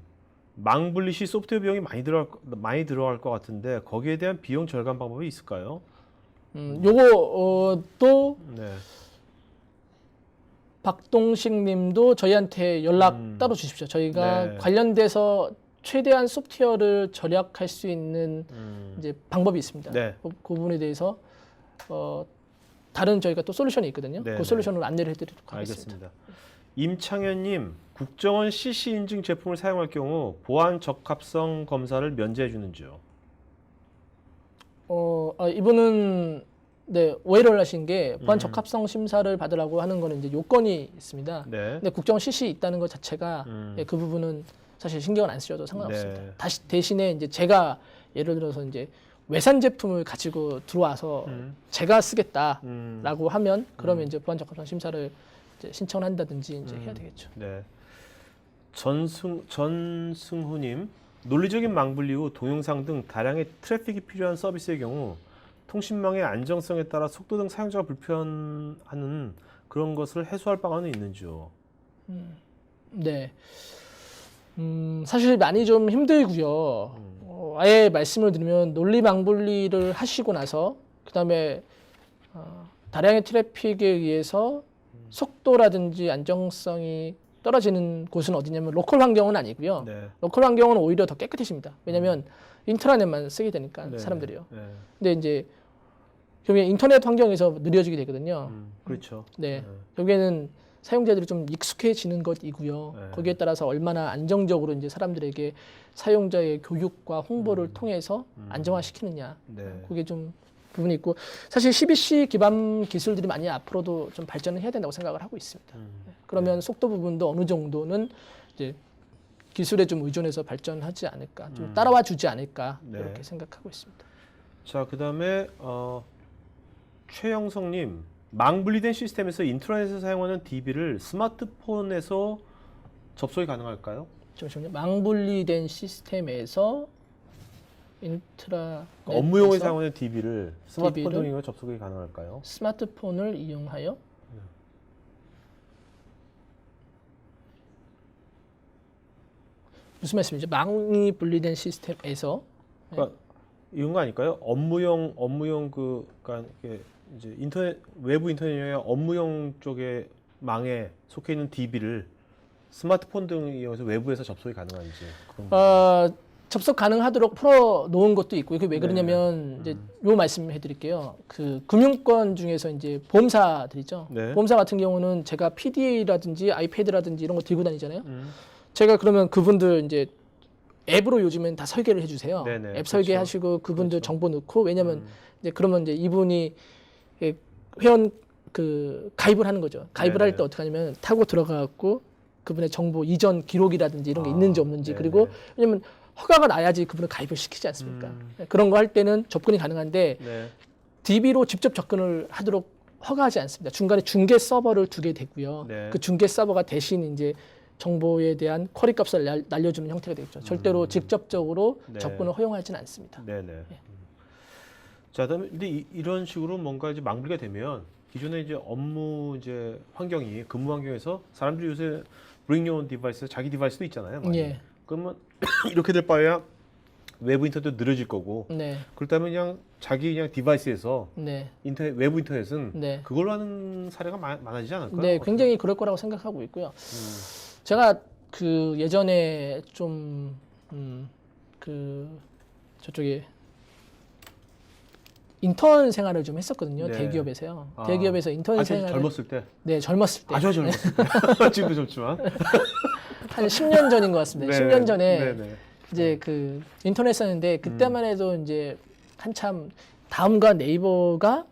망분리 시 소프트웨어 비용이 많이 들어갈 것 같은데 거기에 대한 비용 절감 방법이 있을까요? 요거 또 네. 박동식 님도 저희한테 연락 따로 주십시오. 저희가 네. 관련돼서 최대한 소프트웨어를 절약할 수 있는 이제 방법이 있습니다. 네. 그 부분에 대해서 다른 저희가 또 솔루션이 있거든요. 네, 그 솔루션으로 안내를 해드리도록 하겠습니다. 알겠습니다. 임창현님, 국정원 CC 인증 제품을 사용할 경우 보안 적합성 검사를 면제해 주는지요? 이분은 네, 오해를 하신 게 보안 적합성 심사를 받으라고 하는 거는 이제 요건이 있습니다. 네. 근데 국정원 CC 있다는 것 자체가 예, 그 부분은 사실 신경을 안 쓰셔도 상관없습니다. 네. 대신에 이제 제가 예를 들어서 이제 외산 제품을 가지고 들어와서 제가 쓰겠다라고 하면 그러면 이제 보안 적합성 심사를 이제 신청을 한다든지 이제 해야 되겠죠. 네. 전승후님, 논리적인 망분리 후 동영상 등 다량의 트래픽이 필요한 서비스의 경우 통신망의 안정성에 따라 속도 등 사용자가 불편하는 그런 것을 해소할 방안은 있는지요? 네. 사실 많이 좀 힘들고요. 아예 말씀을 드리면 논리 망분리를 하시고 나서 그다음에 다량의 트래픽에 의해서 속도라든지 안정성이 떨어지는 곳은 어디냐면 로컬 환경은 아니고요. 네. 로컬 환경은 오히려 더 깨끗해집니다. 왜냐하면 인트라넷만 쓰게 되니까 네. 사람들이요. 네. 근데 이제 결국에 인터넷 환경에서 느려지게 되거든요. 그렇죠. 네. 결국에는 사용자들이 좀 익숙해지는 것이고요. 네. 거기에 따라서 얼마나 안정적으로 이제 사람들에게 사용자의 교육과 홍보를 통해서 안정화시키느냐. 네. 그게 좀 부분이 있고 사실 CBC 기반 기술들이 많이 앞으로도 좀 발전을 해야 된다고 생각을 하고 있습니다. 네. 그러면 속도 부분도 어느 정도는 이제 기술에 좀 의존해서 발전하지 않을까, 좀 따라와 주지 않을까 네. 이렇게 생각하고 있습니다. 자, 그다음에 최영성님, 망분리된 시스템에서 인트라넷에서 사용하는 DB를 스마트폰에서 접속이 가능할까요? 잠시만요. 망분리된 시스템에서 인트라 업무용에 사용하는 DB를 스마트폰 DB 를 등으로 접속이 가능할까요? 스마트폰을 이용하여 무슨 말씀이죠? 망이 분리된 시스템에서 그러니까 이런 거 아닐까요? 업무용 그러니까 이게 이제 외부 인터넷 업무용 쪽의 망에 속해 있는 DB를 스마트폰 등을 이용해서 외부에서 접속이 가능한지 그런 거. 접속 가능하도록 풀어 놓은 것도 있고요. 그게 왜 그러냐면 이제 요 말씀해 드릴게요. 그 금융권 중에서 이제 보험사들이죠. 네. 보험사 같은 경우는 제가 PDA라든지 아이패드라든지 이런 거 들고 다니잖아요. 제가 그러면 그분들 이제 앱으로 요즘엔 다 설계를 해주세요. 네네, 앱 그렇죠. 설계하시고 그분들 정보 넣고 왜냐면 이제 그러면 이제 이분이 회원 그 가입을 하는 거죠. 가입을 할 때 어떻게 하냐면 타고 들어가갖고 그분의 정보 이전 기록이라든지 이런 게 있는지 없는지 네네. 그리고 왜냐면 허가가 나야지 그분을 가입을 시키지 않습니까? 그런 거 할 때는 접근이 가능한데 네. DB로 직접 접근을 하도록 허가하지 않습니다. 중간에 중개 서버를 두게 되고요. 네. 그 중개 서버가 대신 이제 정보에 대한 쿼리 값을 날려주는 형태가 되겠죠. 절대로 직접적으로 네. 접근을 허용하지는 않습니다. 네네. 자, 그다음에 근데 이런 식으로 뭔가 이제 망분리가 되면 기존에 이제 업무 이제 환경이 근무 환경에서 사람들이 요새 bring your own device 자기 디바이스도 있잖아요. 많이. 예. 그러면 이렇게 될 바에야 외부 인터넷도 느려질 거고 네. 그렇다면 그냥 자기 그냥 디바이스에서 네. 외부 인터넷은 네. 그걸로 하는 사례가 많아지지 않을까요? 네, 굉장히 그럴 거라고 생각하고 있고요. 제가 그 예전에 좀 그 저쪽에 인턴 생활을 좀 했었거든요. 네. 대기업에서요. 대기업에서 인턴 아주 생활을 젊었을 때 네, 젊었을 때. 아주 젊었을 때 지금도 젊지만 한 10년 전인 것 같습니다. 네. 10년 전에 네네. 이제 그 인터넷 썼는데 그때만 해도 이제 한참 다음과 네이버가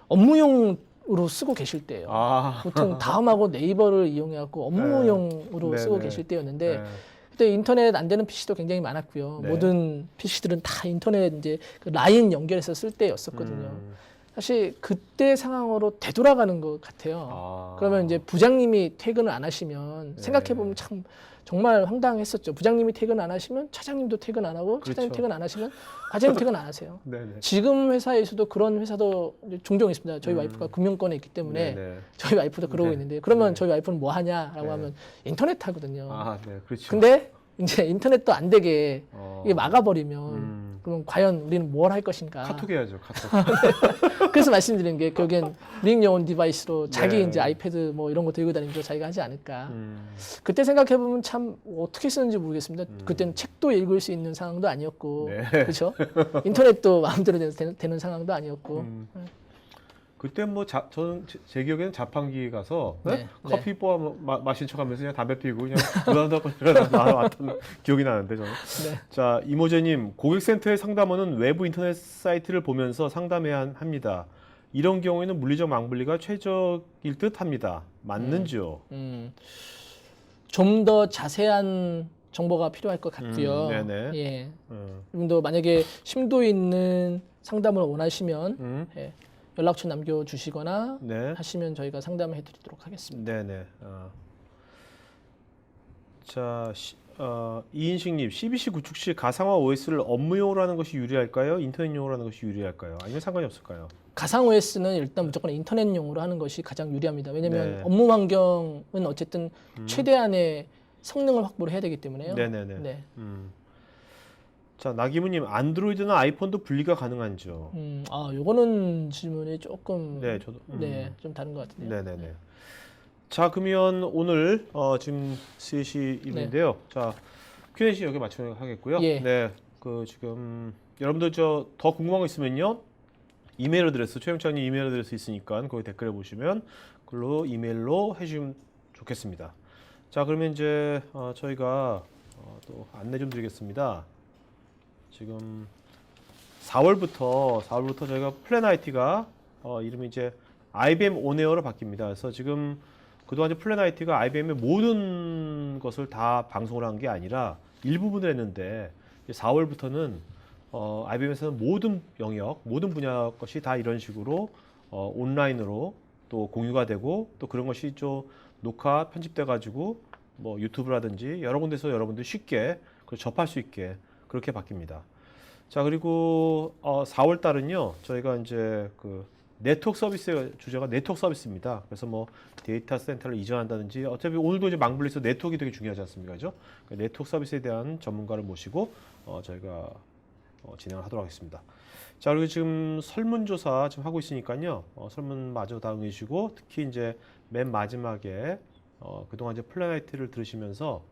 업무용으로 쓰고 계실 때예요. 아, 보통 다음하고 네이버를 이용해갖고 업무용으로 네, 쓰고 네. 계실 때였는데 네. 그때 인터넷 안 되는 PC도 굉장히 많았고요. 네. 모든 PC들은 다 인터넷 이제 그 라인 연결해서 쓸 때였었거든요. 음. 사실 그때 상황으로 되돌아가는 것 같아요. 아. 그러면 이제 부장님이 퇴근을 안 하시면 네. 생각해 보면 참 정말 황당했었죠. 부장님이 퇴근 안 하시면 차장님도 퇴근 안 하고 차장님 그렇죠. 퇴근 안 하시면 과장님 퇴근 안 하세요. 네네. 지금 회사에서도 그런 회사도 이제 종종 있습니다. 저희 와이프가 금융권에 있기 때문에 네네. 저희 와이프도 그러고 네. 있는데 그러면 네. 저희 와이프는 뭐 하냐라고 네. 하면 인터넷 하거든요. 아, 네, 그렇죠. 근데 이제 인터넷도 안 되게 어. 이게 막아버리면 음. 그럼 과연 우리는 뭘 할 것인가? 카톡 해야죠, 카톡. 그래서 말씀드린 게 결국엔 링 요온 디바이스로 자기 네. 이제 아이패드 뭐 이런 거 들고 다니면서 자기가 하지 않을까. 음. 그때 생각해 보면 참 어떻게 쓰는지 모르겠습니다. 그때는 책도 읽을 수 있는 상황도 아니었고, 네. 그렇죠? 인터넷도 마음대로 되는 상황도 아니었고. 음. 그때 뭐 저는 제 기억에는 자판기 가서 네, 커피 뽑아 마신 척하면서 그냥 담배 피고 그냥 무단담배 나왔던 기억이 나는데 저는. 네. 자, 이모재님, 고객센터의 상담원은 외부 인터넷 사이트를 보면서 상담해야 합니다. 이런 경우에는 물리적 망분리가 최적일 듯합니다. 맞는지요? 좀 더 자세한 정보가 필요할 것 같고요. 네네. 예. 음. 여러분도 만약에 심도 있는 상담을 원하시면 음. 예, 연락처 남겨주시거나 네. 하시면 저희가 상담을 해드리도록 하겠습니다. 네네. 자, 이인식님, CBC 구축 시 가상화 OS를 업무용으로 하는 것이 유리할까요? 인터넷용으로 하는 것이 유리할까요? 아니면 상관이 없을까요? 가상 OS는 일단 무조건 인터넷용으로 하는 것이 가장 유리합니다. 왜냐하면 네. 업무 환경은 어쨌든 최대한의 성능을 확보를 해야 되기 때문에요. 네네네. 네. 자, 나기무님, 안드로이드나 아이폰도 분리가 가능한지요? 요거는 질문이 조금 네, 저도. 좀 다른 것 같은데요. 네네네. 자, 그러면 오늘 지금 3시인데요. 자, Q&A 여기 마치도록 하겠고요. 예. 네, 그 지금 여러분들 저 더 궁금한 거 있으면요. 이메일 어드레스, 최영찬님 이메일 어드레스 있으니까 거기 댓글에 보시면 그걸로 이메일로 해주시면 좋겠습니다. 자, 그러면 이제 저희가 또 안내 좀 드리겠습니다. 지금 4월부터 저희가 플랜 IT가 이름이 이제 IBM 온에어로 바뀝니다. 그래서 지금 그동안 이제 플랜 IT가 IBM의 모든 것을 다 방송을 한 게 아니라 일부분을 했는데 4월부터는 IBM에서는 모든 영역, 모든 분야 것이 다 이런 식으로 온라인으로 또 공유가 되고 또 그런 것이 좀 녹화, 편집돼 가지고 뭐 유튜브라든지 여러 군데서 여러분들 쉽게 그걸 접할 수 있게 그렇게 바뀝니다. 자, 그리고 4월 달은요, 저희가 이제 그 네트워크 서비스의 주제가 네트워크 서비스입니다. 그래서 뭐 데이터 센터를 이전한다든지 어차피 오늘도 이제 망블리에서 네트워크가 되게 중요하지 않습니까? 그죠? 네트워크 서비스에 대한 전문가를 모시고 저희가 진행을 하도록 하겠습니다. 자, 그리고 지금 설문조사 지금 하고 있으니까요. 설문 마저 다 응해주시고 특히 이제 맨 마지막에 그동안 이제 플랜 IT를 들으시면서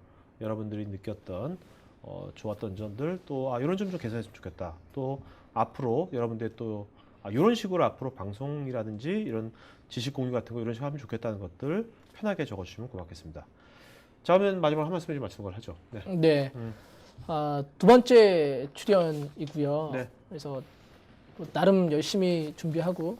여러분들이 느꼈던 좋았던 점들 또 이런 점 좀 개선했으면 좋겠다. 또 앞으로 여러분들 또 이런 식으로 앞으로 방송이라든지 이런 지식 공유 같은 거 이런 식으로 하면 좋겠다는 것들 편하게 적어주시면 고맙겠습니다. 자, 그러면 마지막으로 한 말씀 좀 마치는 걸 하죠. 네. 네. 두 번째 출연이고요. 네. 그래서 또 나름 열심히 준비하고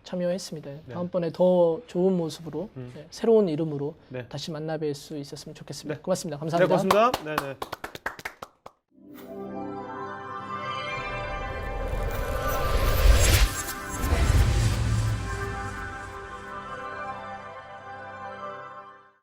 참여했습니다. 네. 다음번에 더 좋은 모습으로 새로운 이름으로 네. 다시 만나뵐 수 있었으면 좋겠습니다. 네. 고맙습니다. 네, 감사합니다. 고맙습니다. 네, 네.